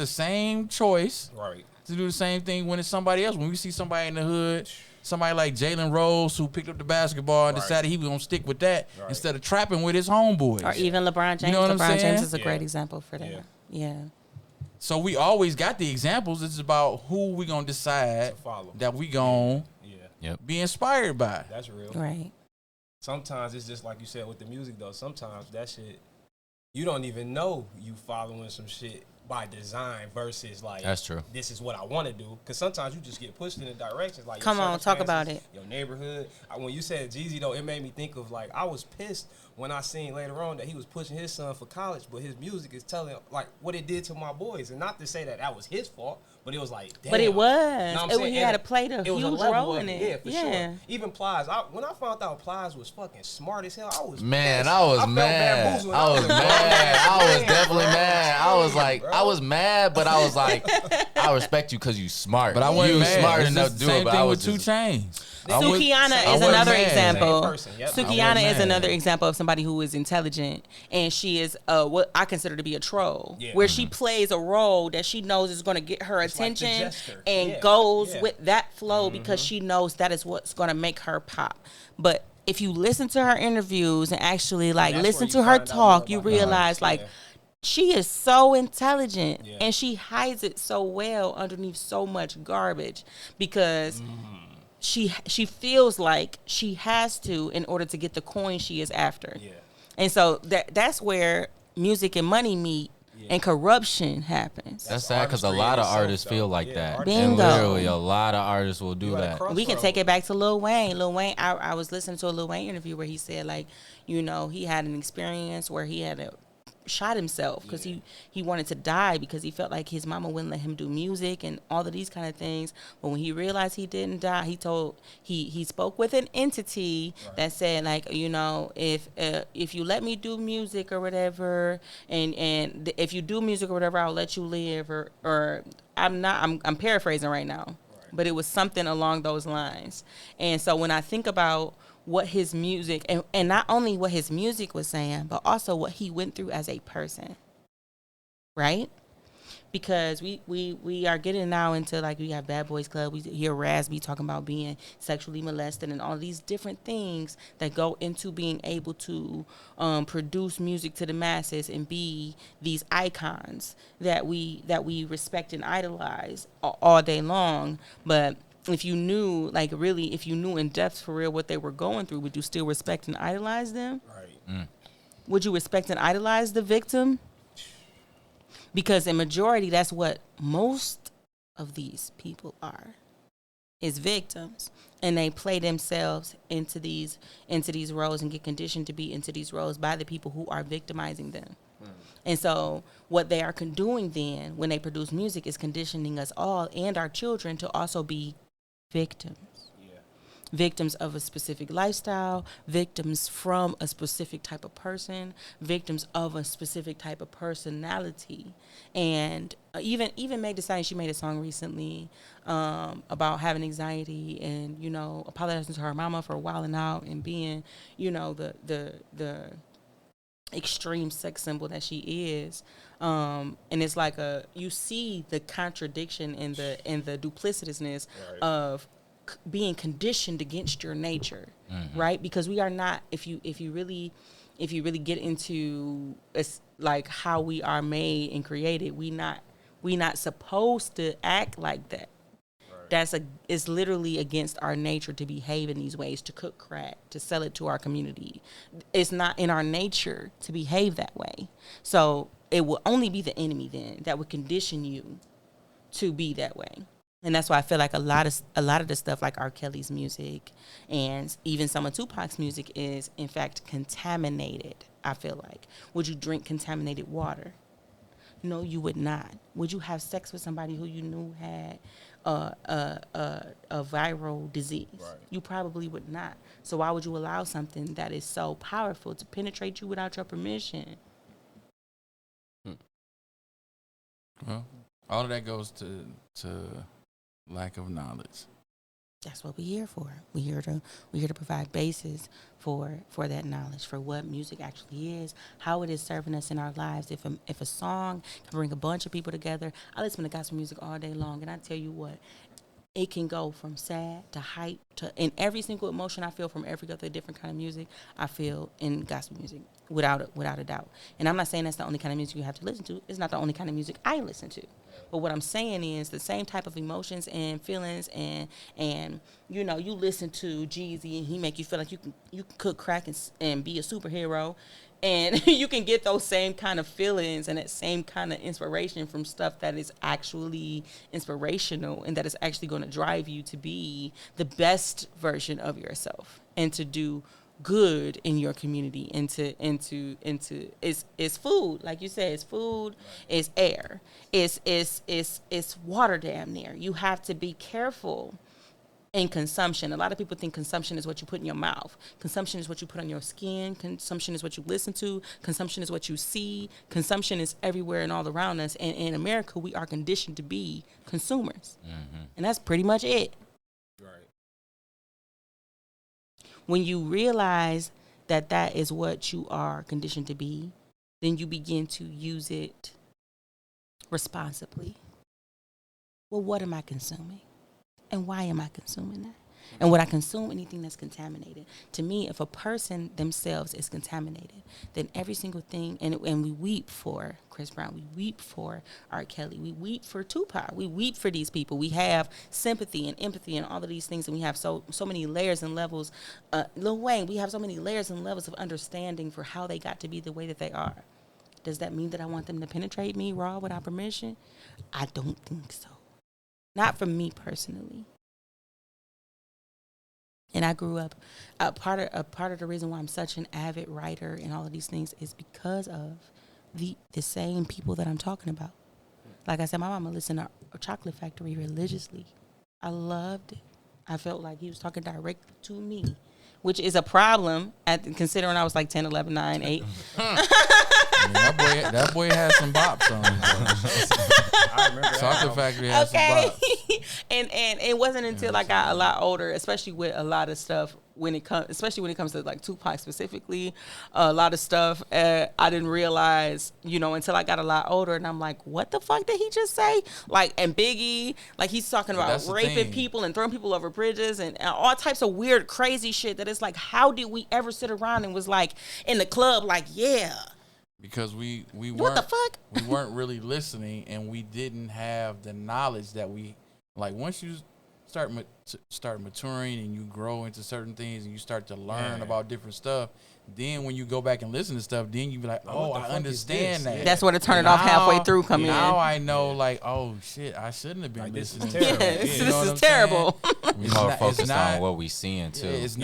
same choice. Right. To do the same thing when it's somebody else. When we see somebody in the hood, somebody like Jalen Rose who picked up the basketball and decided he was going to stick with that instead of trapping with his homeboys. Or even LeBron James. You know what LeBron I'm James is a great example for that. Yeah. So we always got the examples. It's about who we going to decide that we going to be inspired by. That's real. Right. Sometimes it's just like you said with the music, though. Sometimes that shit, you don't even know you following some shit by design versus like that's true. This is what I want to do, because sometimes you just get pushed in the directions like come on, talk about it. Your neighborhood. When you said Jeezy though, it made me think of like I was pissed when I seen later on that he was pushing his son for college, but his music is telling like what it did to my boys, and not to say that was his fault, but it was like damn. But it was. He had to play the huge role in it. Yeah, for sure. Even Plies. When I found out Plies was fucking smart as hell, I was mad. I was mad. I was definitely mad. I was mad, but I was like, I respect you because you smart. But I wasn't mad. Smart enough to do it. But I was with 2 Chainz. Sukihana is another example. Sukihana is another example of somebody who is intelligent, and she is what I consider to be a troll, where she plays a role that she knows is going to get her attention and goes with that flow because she knows that is what's going to make her pop. But if you listen to her interviews and actually listen to her talk, you realize she is so intelligent and she hides it so well underneath so much garbage because she feels like she has to in order to get the coin she is after. Yeah. And so that's where music and money meet and corruption happens. That's sad because a lot of artists feel like that. Bingo. And literally a lot of artists will do that. We can take it back to Lil Wayne. I was listening to a Lil Wayne interview where he said he had an experience where he had shot himself because he wanted to die because he felt like his mama wouldn't let him do music and all of these kind of things. But when he realized he didn't die, he spoke with an entity that said if you let me do music or whatever, and if you do music or whatever, I'll let you live or I'm paraphrasing right now, but it was something along those lines. And so when I think about what his music, and not only what his music was saying, but also what he went through as a person, right? Because we are getting now into we have Bad Boys Club, we hear Razby talking about being sexually molested and all these different things that go into being able to produce music to the masses and be these icons that we respect and idolize all day long. But if you knew, if you knew in depth for real what they were going through, would you still respect and idolize them? Right. Would you respect and idolize the victim? Because in majority, that's what most of these people are, is victims. And they play themselves into these roles and get conditioned to be into these roles by the people who are victimizing them. And so what they are doing then when they produce music is conditioning us all and our children to also be victims. Victims of a specific lifestyle, victims from a specific type of person, victims of a specific type of personality. And even Meg Thee Stallion, she made a song recently about having anxiety and, apologizing to her mama for wilding out and being, the extreme sex symbol that she is. And it's you see the contradiction and the duplicitousness of being conditioned against your nature, right? Because we are not, if you really get into how we are made and created, we not supposed to act like that. It's literally against our nature to behave in these ways, to cook crack, to sell it to our community. It's not in our nature to behave that way. So it will only be the enemy then that would condition you to be that way. And that's why I feel like a lot of the stuff like R. Kelly's music and even some of Tupac's music is in fact contaminated. I feel like, would you drink contaminated water? No, you would not. Would you have sex with somebody who you knew had a viral disease? Right. You probably would not. So why would you allow something that is so powerful to penetrate you without your permission? Well, all of that goes to lack of knowledge. That's what we're here for. We're here to provide basis for that knowledge, for what music actually is, how it is serving us in our lives. If a song can bring a bunch of people together, I listen to gospel music all day long, and I tell you what, it can go from sad to hype to, in every single emotion I feel from every other different kind of music, I feel in gospel music, without a doubt. And I'm not saying that's the only kind of music you have to listen to. It's not the only kind of music I listen to. But what I'm saying is the same type of emotions and feelings and you know, you listen to Jeezy and he make you feel like you can cook crack and be a superhero. And you can get those same kind of feelings and that same kind of inspiration from stuff that is actually inspirational and that is actually going to drive you to be the best version of yourself and to do good in your community, into it's food, like you said, it's food, it's air, it's water, damn near. You have to be careful in consumption. A lot of people think consumption is what you put in your mouth. Consumption is what you put on your skin. Consumption is what you listen to. Consumption is what you see. Consumption is everywhere and all around us. And in America, we are conditioned to be consumers. Mm-hmm. And that's pretty much it. Right. When you realize that that is what you are conditioned to be, then you begin to use it responsibly. Well, what am I consuming? And why am I consuming that? And would I consume anything that's contaminated? To me, if a person themselves is contaminated, then every single thing, and we weep for Chris Brown, we weep for R. Kelly, we weep for Tupac, we weep for these people. We have sympathy and empathy and all of these things, and we have so many layers and levels. Lil Wayne, we have so many layers and levels of understanding for how they got to be the way that they are. Does that mean that I want them to penetrate me raw without permission? I don't think so. Not for me personally. And I grew up, part of the reason why I'm such an avid writer and all of these things is because of the same people that I'm talking about. Like I said, my mama listened to Chocolate Factory religiously. I loved it. I felt like he was talking directly to me, which is a problem considering I was like 10, 11, 9, 8. That boy had some bops on him. I remember Chocolate Factory had some bops. And it wasn't until I got a lot older, especially with a lot of stuff especially when it comes to like Tupac specifically, a lot of stuff I didn't realize, until I got a lot older, and I'm like, what the fuck did he just say? Like, and Biggie, like he's talking about raping people and throwing people over bridges and all types of weird, crazy shit that it's like, how did we ever sit around and was like in the club like, yeah. Because we weren't, what the fuck? We weren't really listening, and we didn't have the knowledge that we, like, once you start maturing and you grow into certain things and you start to learn about different stuff, then when you go back and listen to stuff, then you be like, oh, I understand that. That's where to turn it off halfway through come in. Now I know, like, oh shit, I shouldn't have been listening. This is terrible. We more focused on what we seeing too. It's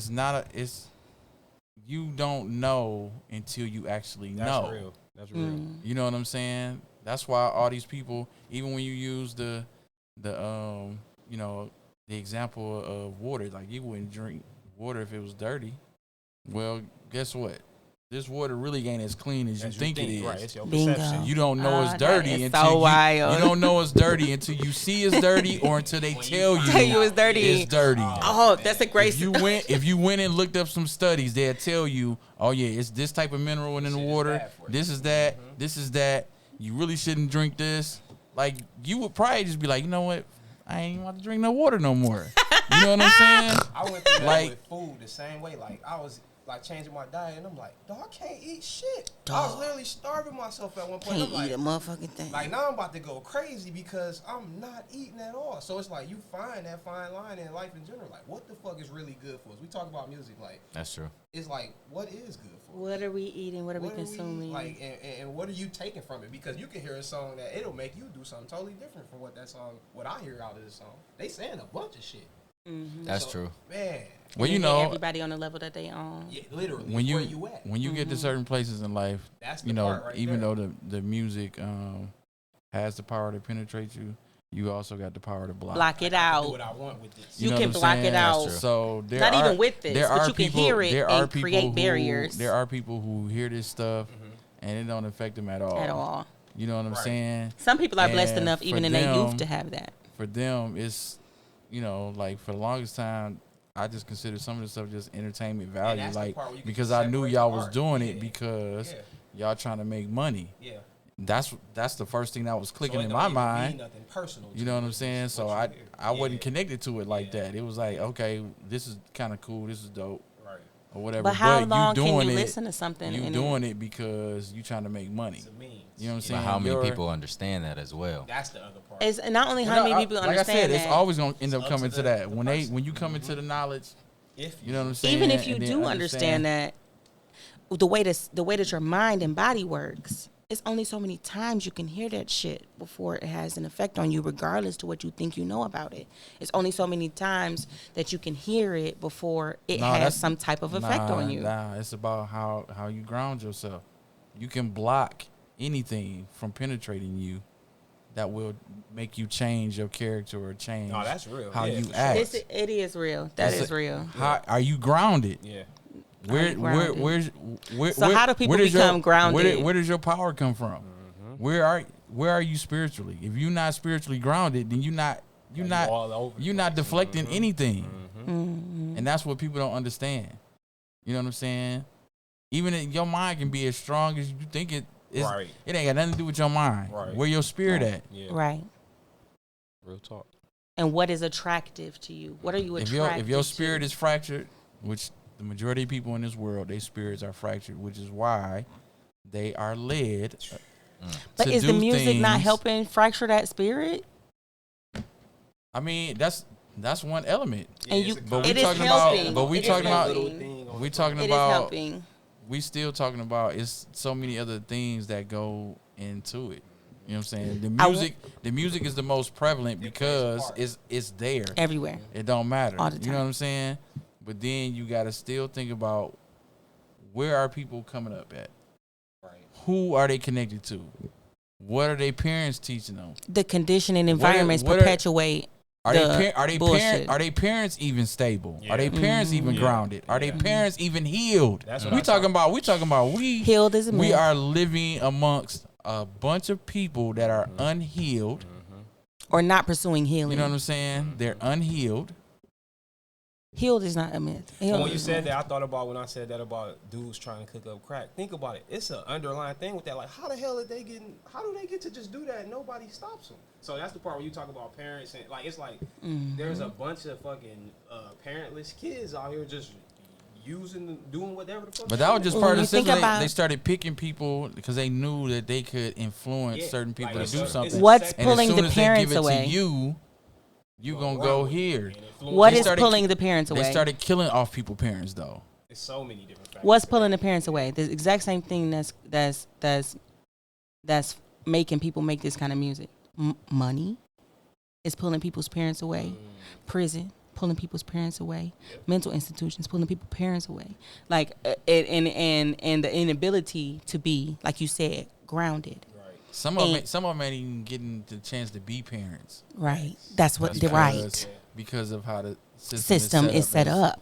not. You don't know until you actually know. That's real. You know what I'm saying? That's why all these people, even when you use the example of water, like you wouldn't drink water if it was dirty. Well, guess what? This water really ain't as clean as you think it is. Right, it's your Bingo. perception. You don't know it's dirty until you don't know it's dirty until you see it's dirty or until they tell you it's dirty. It's dirty. Oh, that's a great. If you went and looked up some studies, they'll tell you, oh yeah, it's this type of mineral in the water. This is that. This is that. You really shouldn't drink this. Like, you would probably just be like, you know what? I ain't want to drink no water no more. You know what I'm saying? I went through that with food the same way. Like, I was like changing my diet, and I'm like, dog, I can't eat shit. I was literally starving myself at one point. Can't I'm like, eat a motherfucking thing. like now I'm about to go crazy because I'm not eating at all. So it's like you find that fine line in life in general. Like, what the fuck is really good for us? We talk about music, like That's true. it's like what is good for us? What are we eating? What are we consuming? Like, and what are you taking from it? Because you can hear a song that it'll make you do something totally different from what that song, what I hear out of the song. They saying a bunch of shit. Mm-hmm. That's true. Man. Well, you know, everybody on the level that they on. Yeah, literally. when where you at? when you get to certain places in life, That's the you know, part right even there. though the music has the power to penetrate you, you also got the power to block. Block it I can do out. what I want with this. You know can what I'm block saying? it That's out. true. So there Not are, even with this, there but are you can people, hear it there are and people create who, barriers. There are people who hear this stuff and it don't affect them at all. At all. You know what I'm saying? Some people are blessed And enough, for even in their them- youth, to have that. For them, it's, you know, like for the longest time, I just consider some of the stuff just entertainment value, that's the like part where you can because just I knew separate y'all the was art. doing Yeah. it because Yeah. y'all trying to make money. Yeah. That's the first thing that was clicking So it in don't my even mind. mean nothing personal to You know what I'm It's saying? just So what you I hear. wasn't connected to it like Yeah. that. It was like, okay, this is kind of cool. This is dope, Right. or whatever. But how long you can doing you it, listen to something? You and doing it because you trying to make money. It's a means. You know what I'm But saying? how many Your- people understand that as well? That's the other part. It's not only how Well, many no, people like I understand said, that. it's always gonna end up up coming to to the that when person. you come into the knowledge. If You know what I'm saying? Even if you And then do understand that, the way that your mind and body works, it's only so many times you can hear that shit before it has an effect on you, regardless to what you think you know about it. It's only so many times that you can hear it before it No, has that's- some type of effect on you. Nah, it's about how you ground yourself. You can block anything from penetrating you that will make you change your character or change No, that's real. how Yeah, you for sure. act. It is real. That It's is a- real. How are you grounded? Yeah. Where grounded? where So how do people where does become your, grounded? Where does your power come from? Where are you spiritually? If you're not spiritually grounded, then you're not all over the you're not place. deflecting anything. Mm-hmm. And that's what people don't understand. You know what I'm saying? Even if your mind can be as strong as you think it is. Right. It ain't got nothing to do with your mind. Right. Where your spirit at? Yeah. Right. Real talk. And what is attractive to you? What are you attracted If your spirit to? is fractured, which the majority of people in this world, their spirits are fractured, which is why they are led. But to is the do music not things- helping fracture that spirit? I mean, that's one element. And you, But we it is talking about- helping. but we It is talking about- helping. We talking It is about. helping. We still talking about. It's so many other things that go into it. You know what I'm saying? The music is the most prevalent because it's there. Everywhere. It don't matter. All the You know time. what I'm saying? But then you got to still think about where are people coming up at? Right. Who are they connected to? What are their parents teaching them? The conditioning environments what are- perpetuate Are the bullshit. are they parents even stable? Yeah. Are they parents even Yeah. grounded? Are they parents even healed? That's what we I'm talking about. We talking about we Healed is a we myth. are living amongst a bunch of people that are unhealed. Or not pursuing healing. You know what I'm saying? They're unhealed. Healed is not a myth. But Healed when you is said a that, I thought about when I said that about dudes trying to cook up crack. Think about it. It's an underlying thing with that. Like, how the hell did they get? How do they get to just do that and nobody stops them? So that's the part where you talk about parents and like it's like there's a bunch of fucking parentless kids out here just doing whatever the fuck. But they that was want. just When part of you the system. think about- They started picking people because they knew that they could influence Yeah, certain people like to do it's a- something. What's And pulling as soon the as parents they give it away? to you gonna go here. What They is started- pulling the parents away? They started killing off people parents though. It's so many different factors. What's pulling the parents away? The exact same thing that's making people make this kind of music. Money is pulling people's parents away. Prison pulling people's parents away. Mental institutions pulling people's parents away. Like and the inability to be, like you said, grounded. Some of them ain't even getting the chance to be parents. Right. That's what they're right. Because of how the System is set up.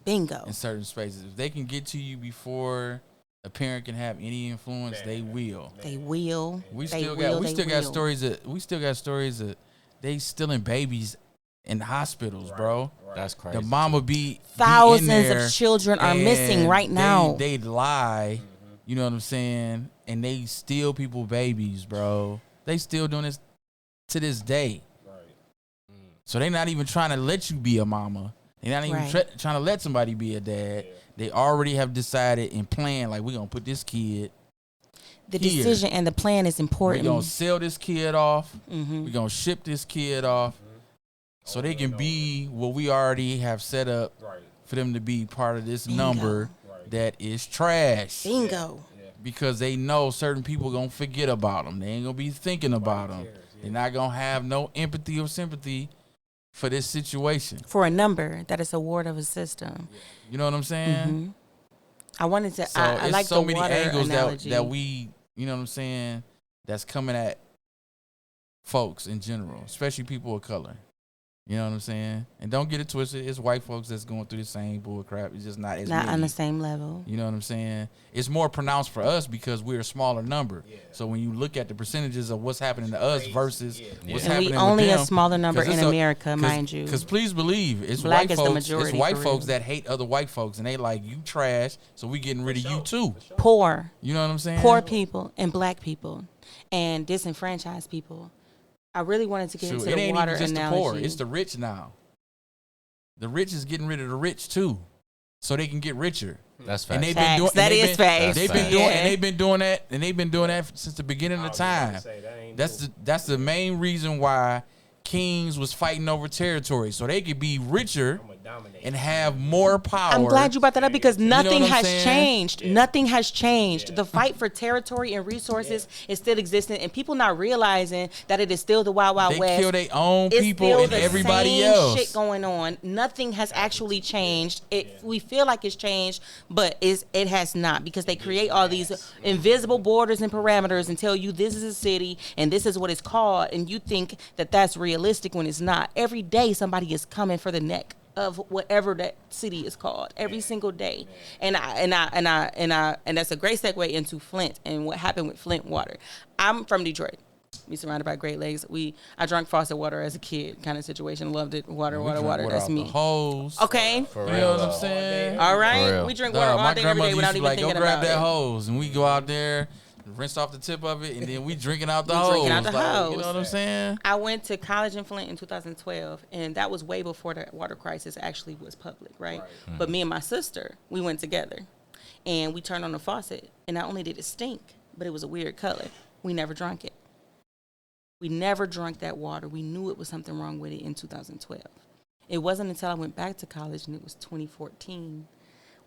Bingo. in certain spaces. If they can get to you before a parent can have any influence, they will. They will. We They still will, got they will. stories that they stealing babies in hospitals, bro. That's crazy. The mama be in Thousands there of children are and missing right now. They lie, you know what I'm saying? And they steal people babies, bro. They still doing this to this day. So they not even trying to let you be a mama. They're not even Right. trying to let somebody be a dad. They already have decided and planned, like, we're going to put this kid The here. decision and the plan is important. We're going to sell this kid off. Mm-hmm. We're going to ship this kid off so they can be what we already have set up for them to be part of this number that is trash. Bingo. Because they know certain people going to forget about them. They ain't going to be thinking about them. They're not going to have no empathy or sympathy for this situation. For a number that is a ward of a system. You know what I'm saying? Mm-hmm. I wanted to. So I it's like so the many water angles analogy. that we, you know what I'm saying, that's coming at folks in general, especially people of color. You know what I'm saying? And don't get it twisted. It's white folks that's going through the same bull crap. It's just not as not many. on the same level. You know what I'm saying? It's more pronounced for us because we're a smaller number. Yeah. So when you look at the percentages of what's happening to us versus what's and happening we only with them, a smaller number in America, mind you. Because please believe, it's Black white is the folks. majority, It's white for folks real. that hate other white folks, and they like you trash. So we getting rid of you too. Poor. You know what I'm saying? Poor people and black people and disenfranchised people. I really wanted to get into it the ain't water even just analogy. the poor. It's the rich now. The rich is getting rid of the rich too, so they can get richer. That's And facts. they've been doing. That is facts. They've been Facts. doing. Yeah. And they've been doing that. And they've been doing that since the beginning of time. That's the main reason why kings was fighting over territory, so they could be richer and have more power. I'm glad you brought that up because nothing what I'm has saying? changed. Yeah. Nothing has changed. Yeah. The fight for territory and resources is still existing, and people not realizing that it is still the Wild Wild They West. kill their own It's people still and the everybody same else. shit going on. Nothing has actually changed. We feel like it's changed, but it has not because they create all these invisible borders and parameters and tell you this is a city and this is what it's called, and you think that that's realistic when it's not. Every day somebody is coming for the neck of whatever that city is called every single day. And that's a great segue into Flint and what happened with Flint water. I'm from Detroit. We surrounded by Great Lakes. I drank faucet water as a kid kind of situation. Loved it. Water. That's me. Hose. Okay. You know what I'm saying? All right. We drink water all day, every day without even thinking go grab about that it. hose, and we go out there, rinse off the tip of it, and then we drinking out the hose. Drinking out the hose. You know what I'm saying? I went to college in Flint in 2012, and that was way before the water crisis actually was public, right? But me and my sister, we went together, and we turned on the faucet, and not only did it stink, but it was a weird color. We never drank it. We never drank that water. We knew it was something wrong with it in 2012. It wasn't until I went back to college, and it was 2014,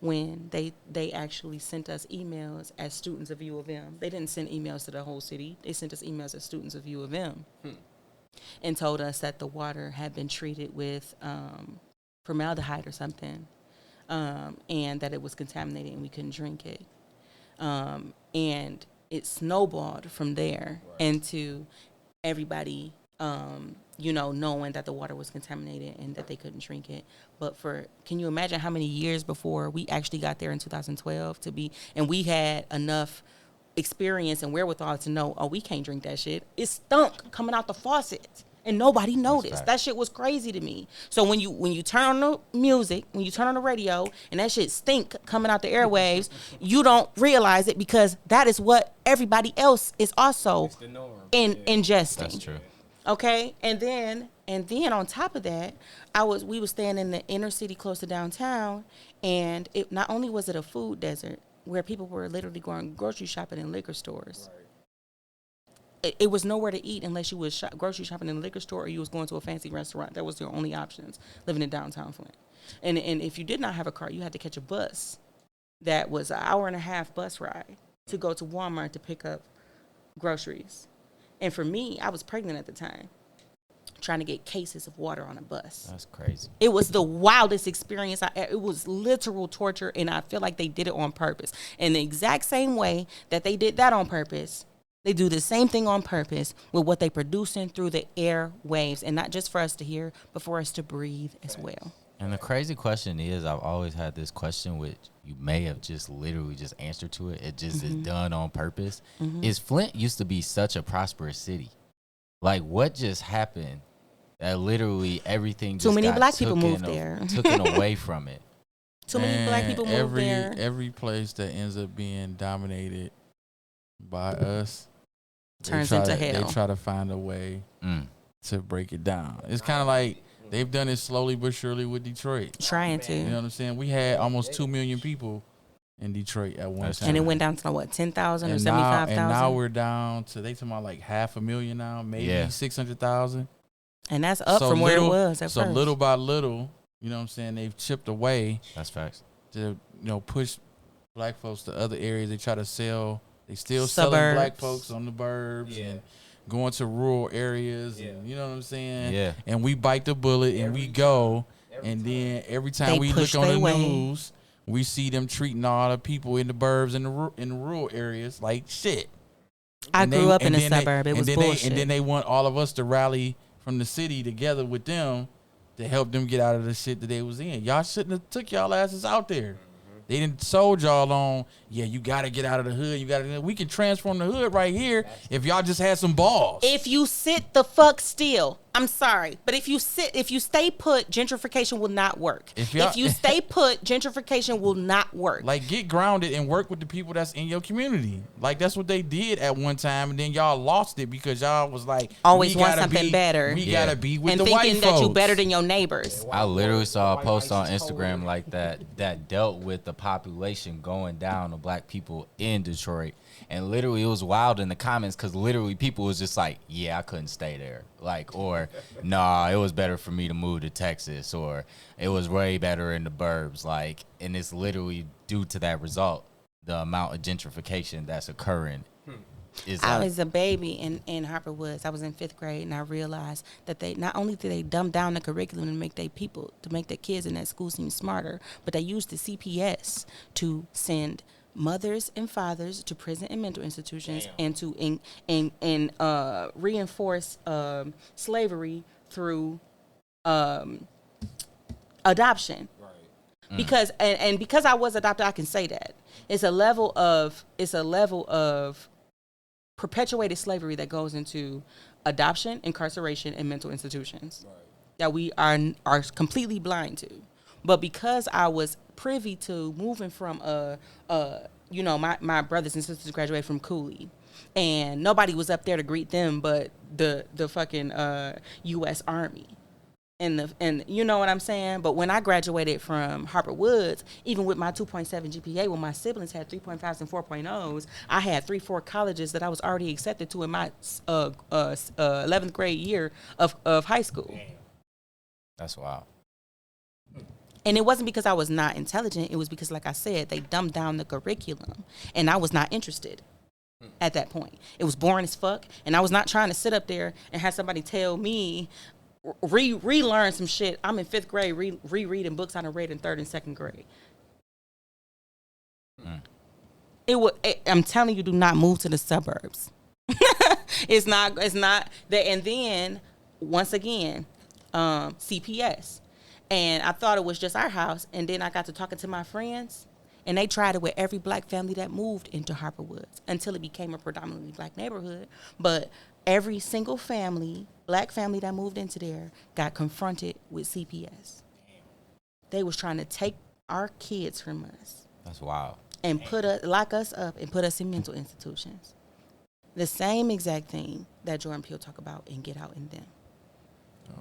when they actually sent us emails as students of U of M. They didn't send emails to the whole city. They sent us emails as students of U of M and told us that the water had been treated with formaldehyde or something, and that it was contaminated and we couldn't drink it. And it snowballed from there into everybody knowing that the water was contaminated and that they couldn't drink it. But can you imagine how many years before we actually got there in 2012 and we had enough experience and wherewithal to know, we can't drink that shit. It stunk coming out the faucet and nobody noticed. That shit was crazy to me. So when you turn on the music, when you turn on the radio and that shit stink coming out the airwaves, you don't realize it because that is what everybody else is also ingesting. That's true. Okay, and then on top of that, we were staying in the inner city close to downtown, and it not only was it a food desert where people were literally going grocery shopping in liquor stores. It was nowhere to eat unless you was grocery shopping in a liquor store or you was going to a fancy restaurant. That was your only options living in downtown Flint. And if you did not have a car, you had to catch a bus. That was an hour and a half bus ride to go to Walmart to pick up groceries. And for me, I was pregnant at the time, trying to get cases of water on a bus. That's crazy. It was the wildest experience. It was literal torture, and I feel like they did it on purpose. In the exact same way that they did that on purpose, they do the same thing on purpose with what they producing through the air waves, and not just for us to hear, but for us to breathe as well. And the crazy question is, I've always had this question, which you may have just literally just answered to it. It just is done on purpose. Is Flint used to be such a prosperous city? Like, what just happened that literally everything just Too many got black people moved there. taken away from it? Too many black people moved there. Every place that ends up being dominated by us turns into hell. They try to find a way to break it down. It's kind of like They've done it slowly but surely with Detroit. Trying to. You know what I'm saying? We had almost 2 million people in Detroit at one time. And it went down to what, 10,000 or 75,000? And now we're down to, they talking about like 500,000 now, maybe 600,000. And that's up from where it was at first. So little by little, you know what I'm saying, they've chipped away. That's facts. To, push black folks to other areas. They try to sell, they still Suburbs. selling black folks on the burbs and going to rural areas. And, you know what I'm saying? Yeah. And we bite the bullet and we go. And then every time we look on the news, we see them treating all the people in the burbs and in the rural areas like shit. I grew up in a suburb. It was bullshit. And then they want all of us to rally from the city together with them to help them get out of the shit that they was in. Y'all shouldn't have took y'all asses out there. They didn't sold y'all on, you got to get out of the hood. We can transform the hood right here if y'all just had some balls. If you sit the fuck still, I'm sorry, but if you stay put, gentrification will not work. If you stay put, gentrification will not work. Like, get grounded and work with the people that's in your community. Like, that's what they did at one time, and then y'all lost it because y'all was like, always want something better. We gotta be with and the white folks. And thinking that you better than your neighbors. I literally saw a post on Instagram like that dealt with the population going down of black people in Detroit. And literally it was wild in the comments because literally people was just like, I couldn't stay there. Like, or, nah, it was better for me to move to Texas, or it was way better in the burbs. Like, and it's literally due to that result, the amount of gentrification that's occurring. I was a baby in Harper Woods. I was in 5th grade, and I realized that they not only did they dumb down the curriculum to make their kids in that school seem smarter, but they used the CPS to send mothers and fathers to prison and mental institutions and to reinforce slavery through adoption. Right. Because because I was adopted, I can say that it's a level of perpetuated slavery that goes into adoption, incarceration, and mental institutions that we are completely blind to. But because I was privy to moving from my brothers and sisters graduated from Cooley, and nobody was up there to greet them but the fucking U.S. Army. And you know what I'm saying? But when I graduated from Harper Woods, even with my 2.7 GPA, when my siblings had 3.5s and 4.0s, I had 3-4 colleges that I was already accepted to in my 11th grade year of high school. That's wild. And it wasn't because I was not intelligent. It was because, like I said, they dumbed down the curriculum, and I was not interested at that point. It was boring as fuck, and I was not trying to sit up there and have somebody tell me, relearn some shit. I'm in 5th grade rereading books I done read in 3rd and 2nd grade. I'm telling you, do not move to the suburbs. It's not that. And then once again, CPS. And I thought it was just our house. And then I got to talking to my friends, and they tried it with every black family that moved into Harper Woods until it became a predominantly black neighborhood. But every single black family that moved into there got confronted with CPS. They was trying to take our kids from us. That's wild. And lock us up and put us in mental institutions. The same exact thing that Jordan Peele talk about in Get Out and Them.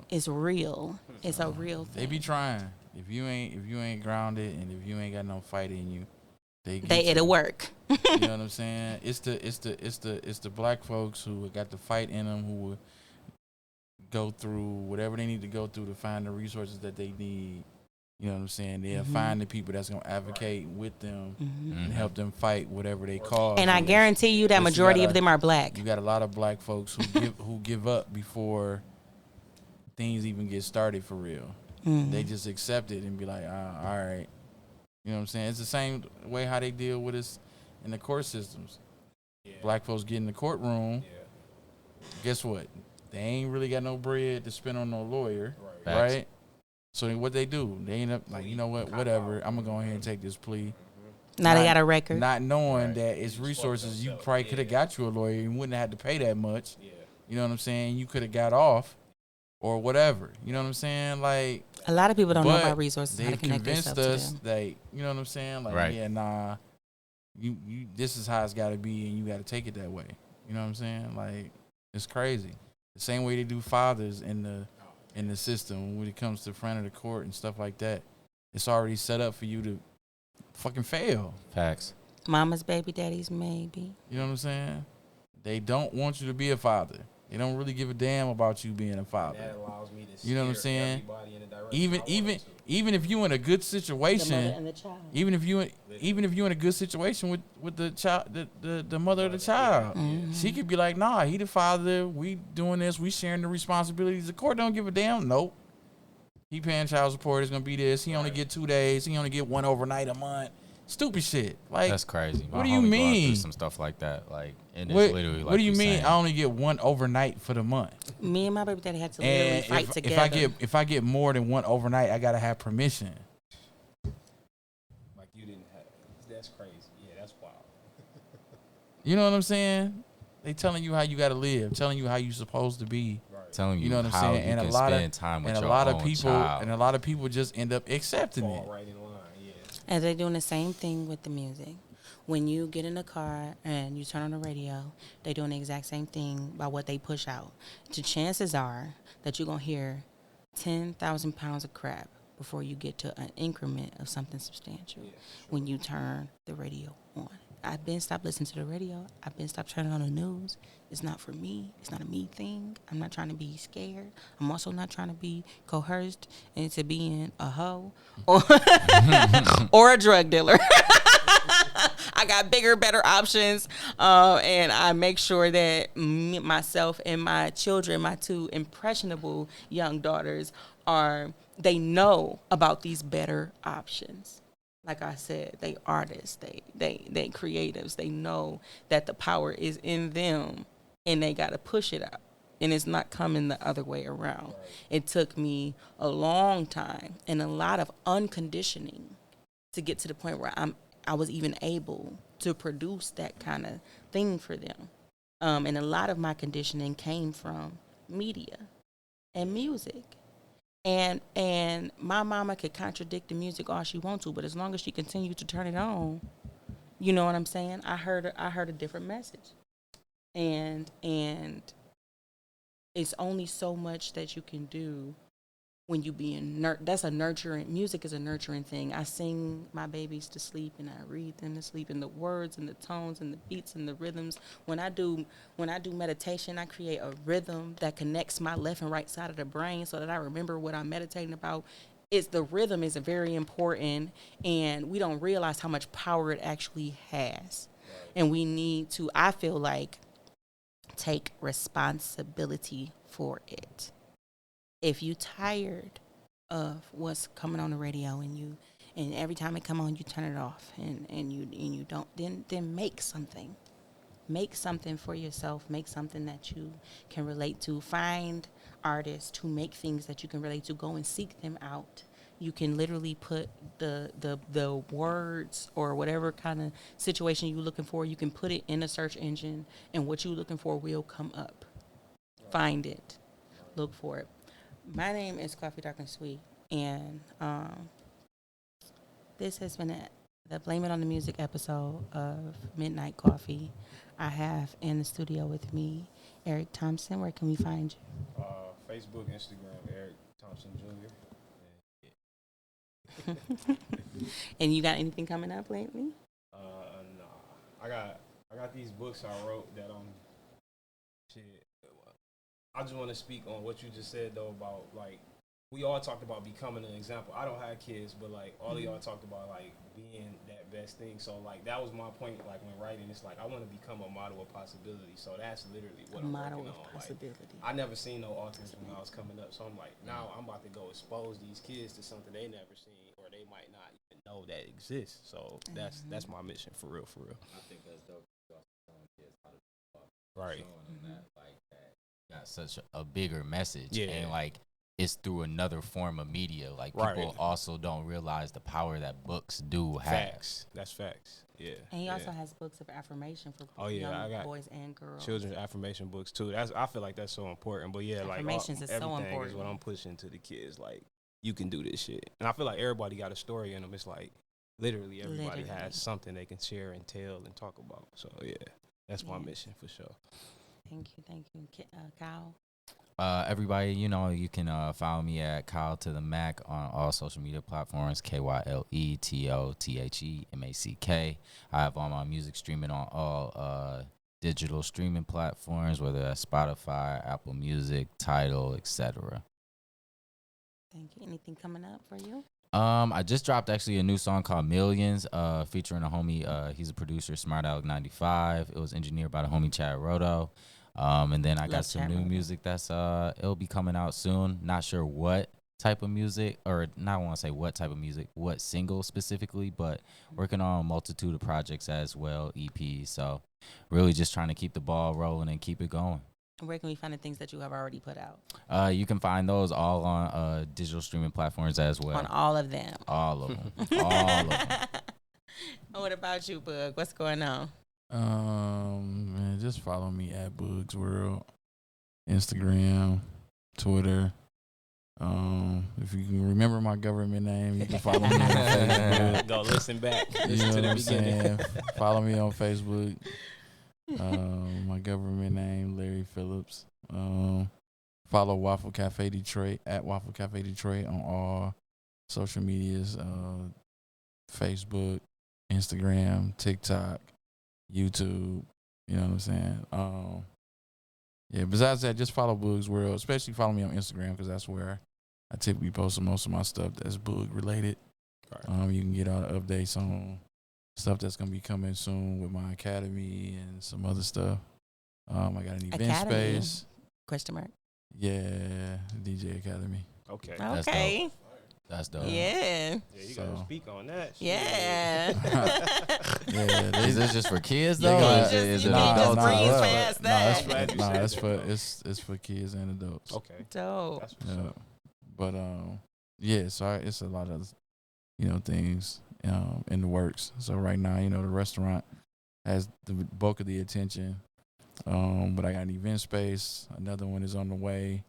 It's real. It's a real thing. They be trying. If you ain't grounded and if you ain't got no fight in you, it'll work. You know what I'm saying? It's the black folks who got the fight in them, who will go through whatever they need to go through to find the resources that they need. You know what I'm saying? They'll find the people that's gonna advocate with them and help them fight whatever they cause. And I guarantee you that majority of them are black. You got a lot of black folks who give up before things even get started for real. They just accept it and be like, all right. You know what I'm saying? It's the same way how they deal with us in the court systems. Black folks get in the courtroom. Guess what? They ain't really got no bread to spend on no lawyer, right? So what they do, they end up like, you know what, whatever, I'm going to go ahead and take this plea. Now they got a record. Not knowing that it's resources, you probably could have got you a lawyer. You wouldn't have had to pay that much. You know what I'm saying? You could have got off or whatever. You know what I'm saying? Like, a lot of people don't know about resources, how to connect convinced themselves to them. That, you know what I'm saying? Like, you this is how it's got to be, and you got to take it that way. You know what I'm saying? Like, it's crazy. The same way they do fathers in the in the system when it comes to front of the court and stuff like that. It's already set up for you to fucking fail. Facts. Mama's baby, daddy's maybe. You know what I'm saying? They don't want you to be a father. They don't really give a damn about you being a father. That allows me to You know what I'm saying? everybody in the direction Even if you in a good The situation, mother and the child. even if you in a good situation with the child, the mother of the child, she could be like, nah, he the father. We doing this. We sharing the responsibilities. The court don't give a damn. Nope. He paying child support. It's gonna be this. He only get 2 days. He only get one overnight a month. Stupid shit. Like, That's crazy. My what do you homie going mean? through some stuff like that. Like, and it's What, literally like what do you mean? saying. I only get one overnight for the month. Me and my baby daddy had to literally And fight together. if I get more than one overnight, I gotta have permission. Like you didn't have. That's crazy. Yeah, that's wild. You know what I'm saying? They telling you how you gotta live, telling you how you supposed to be. Telling you, You know what I'm how saying? you And can a lot spend of time with and a your lot own of people child. and a lot of people just end up accepting Fall it. right in line. Yeah. And they're doing the same thing with the music. When you get in the car and you turn on the radio, they're doing the exact same thing by what they push out. The chances are that you're going to hear 10,000 pounds of crap before you get to an increment of something substantial when you turn the radio on. I've been stopped listening to the radio. I've been stopped turning on the news. It's not for me. It's not a me thing. I'm not trying to be scared. I'm also not trying to be coerced into being a hoe or a drug dealer. I got bigger, better options, and I make sure that myself and my children, my 2 impressionable young daughters, they know about these better options. Like I said, they artists, they creatives. They know that the power is in them, and they got to push it out. And it's not coming the other way around. Right. It took me a long time and a lot of unconditioning to get to the point where I was even able to produce that kind of thing for them. And a lot of my conditioning came from media and music. And my mama could contradict the music all she wants to, but as long as she continued to turn it on, you know what I'm saying? I heard a different message. And it's only so much that you can do when you that's a nurturing, music is a nurturing thing. I sing my babies to sleep and I read them to sleep, and the words and the tones and the beats and the rhythms. When I do meditation, I create a rhythm that connects my left and right side of the brain so that I remember what I'm meditating about. The rhythm is very important, and we don't realize how much power it actually has. Right. And we need to, I feel like, take responsibility for it. If you tired of what's coming on the radio and every time it come on you turn it off and you don't, then make something for yourself. Make something that you can relate to. Find artists who make things that you can relate to. Go and seek them out. You can literally put the words or whatever kind of situation you're looking for, you can put it in a search engine, and what you're looking for will come up. Find it. Look for it. My name is Koffee Dark and Sweet, and this has been the Blame It on the Music episode of Midnight Coffee. I have in the studio with me Eric Thompson. Where can we find you? Facebook, Instagram, Eric Thompson Jr. And you got anything coming up lately? Nah. I got these books I wrote that shit. I just want to speak on what you just said though about like we all talked about becoming an example. I don't have kids, but like all of y'all talked about like being that best thing. So like that was my point. Like when writing, it's like I want to become a model of possibility. So that's literally what I'm working on. Possibility. Like, I never seen no authors when I was coming up. So I'm like, now I'm about to go expose these kids to something they never seen, or they might not even know that exists. So that's my mission for real. I think that's dope. Telling kids how to right. Showing them that like that got such a bigger message. Yeah. And like it's through another form of media. Like people also don't realize the power that books do have. Facts. That's facts. Yeah. And he also has books of affirmation for young I got boys and girls. Children's affirmation books too. I feel like that's so important. But yeah, like affirmations is so important. Is what I'm pushing to the kids. Like you can do this shit. And I feel like everybody got a story in them. It's like literally everybody has something they can share and tell and talk about. So yeah, that's my mission for sure. Thank you, Kyle. Everybody, you can follow me at Kyle to the Mack on all social media platforms, KYLETOTHEMACK. I have all my music streaming on all digital streaming platforms, whether that's Spotify, Apple Music, Tidal, etc. Thank you. Anything coming up for you? I just dropped actually a new song called Millions, featuring a homie. He's a producer, Smart Alec 95. It was engineered by the homie Chad Roto. And then I got some new music that's it'll be coming out soon. Not sure what type of music, or not want to say what type of music, what single specifically, but working on a multitude of projects as well, EPs. So really just trying to keep the ball rolling and keep it going. Where can we find the things that you have already put out? You can find those all on digital streaming platforms as well. On all of them. All of them. All of them. What about you, Boog? What's going on? Man, just follow me at Boog's World, Instagram, Twitter. If you can remember my government name, you can follow me on Facebook. Go listen back. You know what I'm saying? Follow me on Facebook. My government name, Larry Phillips. Follow Waffle Cafe Detroit at Waffle Cafe Detroit on all social medias, Facebook, Instagram, TikTok, YouTube. You know what I'm saying? Yeah, besides that, just follow Boog's World. Especially follow me on Instagram, because that's where I typically post most of my stuff that's Boog related. Right. You can get all the updates on stuff that's going to be coming soon with my academy and some other stuff. I got an event space. Question mark. Yeah, DJ Academy. Okay. Okay. That's dope. Yeah. Yeah, you gotta speak on that. Yeah. Yeah. Is this just for kids though? It's for kids and adults. Okay. Dope. That's what's up. But yeah, so it's a lot of things in the works. So right now, the restaurant has the bulk of the attention. But I got an event space. Another one is on the way.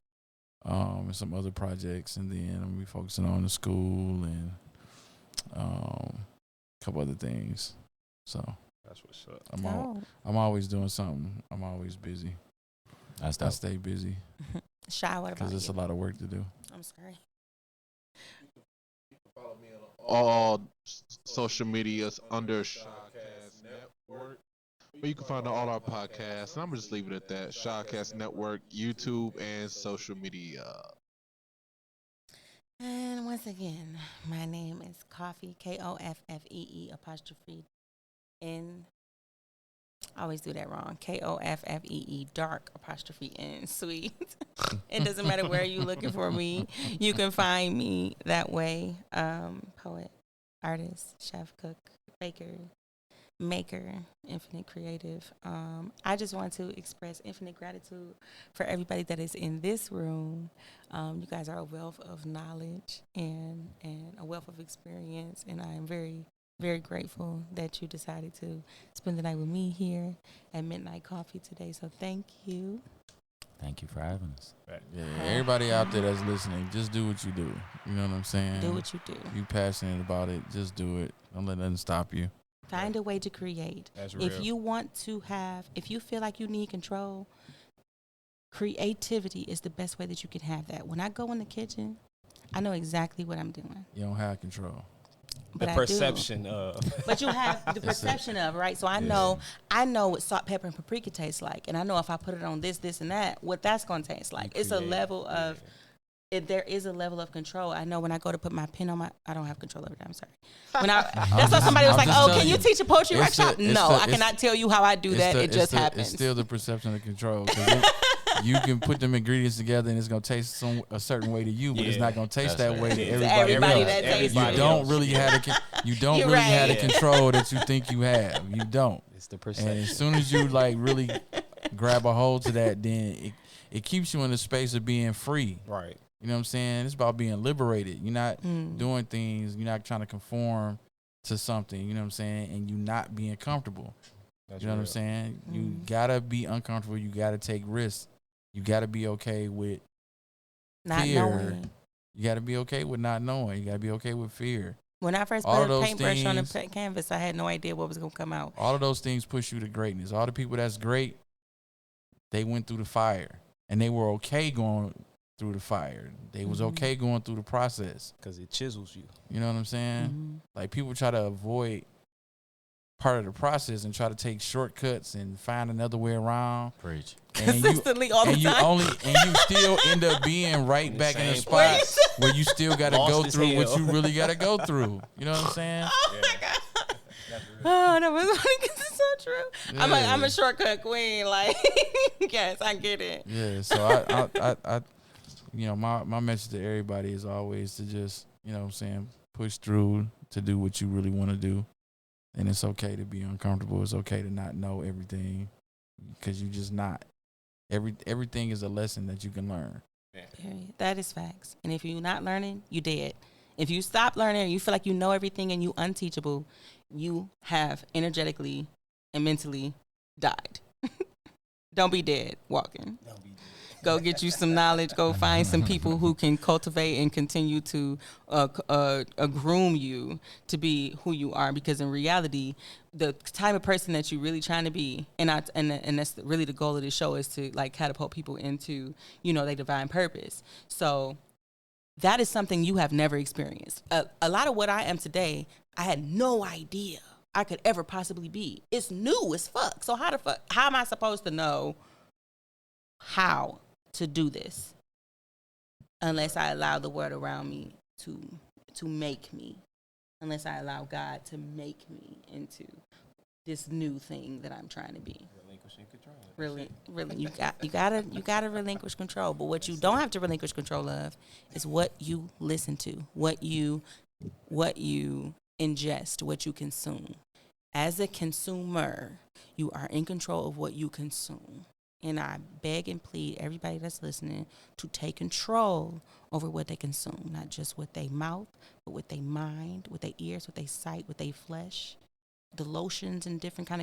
And some other projects, and then I'm gonna be focusing on the school and a couple other things. So that's what's up. I'm always doing something. I'm always busy. I stay busy. Shy, what about you? Because it's a lot of work to do. I'm sorry. Follow me on all social medias under Shawcast Network. But you can find all our podcasts, and I'm going to just leave it at that. Shawcast Network, YouTube, and social media. And once again, my name is Koffee, Koffee, apostrophe N. I always do that wrong. Koffee, dark, apostrophe N, sweet. It doesn't matter where you're looking for me. You can find me that way. Poet, artist, chef, cook, baker, maker, infinite creative. I just want to express infinite gratitude for everybody that is in this room. You guys are a wealth of knowledge and a wealth of experience, and I am very, very grateful that you decided to spend the night with me here at Midnight Coffee today. So thank you. Thank you for having us. Yeah, everybody out there that's listening, just do what you do. You know what I'm saying? Do what you do. You passionate about it, just do it. Don't let nothing stop you. Find a way to create. That's real. If you want to if you feel like you need control, creativity is the best way that you can have that. When I go in the kitchen, I know exactly what I'm doing. You don't have control. But the perception of. But you have the perception of, right? So I know what salt, pepper, and paprika tastes like. And I know if I put it on this, and that, what that's going to taste like. It's a level of, there is a level of control. I know when I go to put my pen on I don't have control over that. I'm sorry. That's why somebody was like, "Oh, can you teach a poetry workshop?" No, I cannot tell you how I do that. It just happens. It's still the perception of control. You can put them ingredients together and it's gonna taste a certain way to you, but it's not gonna taste that way to everybody else. That tastes you don't really have the control that you think you have. You don't. It's the perception. And as soon as you really grab a hold to that, then it keeps you in the space of being free. Right. You know what I'm saying? It's about being liberated. You're not doing things. You're not trying to conform to something. You know what I'm saying? And you not being comfortable. You know what I'm saying? You gotta be uncomfortable. You gotta take risks. You gotta be okay with not fear. Knowing. You gotta be okay with not knowing. You gotta be okay with fear. When I first put a paintbrush on the canvas, I had no idea what was gonna come out. All of those things push you to greatness. All the people that's great, they went through the fire. and they were okay going through the fire. They was okay going through the process because it chisels you. You know what I'm saying? Like people try to avoid part of the process and try to take shortcuts and find another way around. Preach. And Consistently all the time. You still end up being right back in the spot where you still got to go through what you really got to go through. You know what I'm saying? Oh my God. Oh, that was funny because it's so true. Yeah. I'm a shortcut queen. Like, yes, I get it. Yeah. So I you know, my message to everybody is always to just, you know what I'm saying, push through to do what you really want to do. And it's okay to be uncomfortable. It's okay to not know everything because you just not. Everything is a lesson that you can learn. Period. That is facts. And if you're not learning, you dead. If you stop learning and you feel like you know everything and you unteachable, you have energetically and mentally died. Don't be dead walking. Don't be dead. Go get you some knowledge. Go find some people who can cultivate and continue to groom you to be who you are. Because in reality, the type of person that you're really trying to be, and that's really the goal of this show, is to like catapult people into, you know, their divine purpose. So that is something you have never experienced. A lot of what I am today, I had no idea I could ever possibly be. It's new as fuck. So how am I supposed to know how to do this unless I allow the world around me to make me, unless I allow God to make me into this new thing that I'm trying to be. Relinquishing control. Really, you gotta relinquish control. But what you don't have to relinquish control of is what you listen to, what you ingest, what you consume. As a consumer, you are in control of what you consume. And I beg and plead everybody that's listening to take control over what they consume, not just with their mouth, but with their mind, with their ears, with their sight, with their flesh. The lotions and different kind of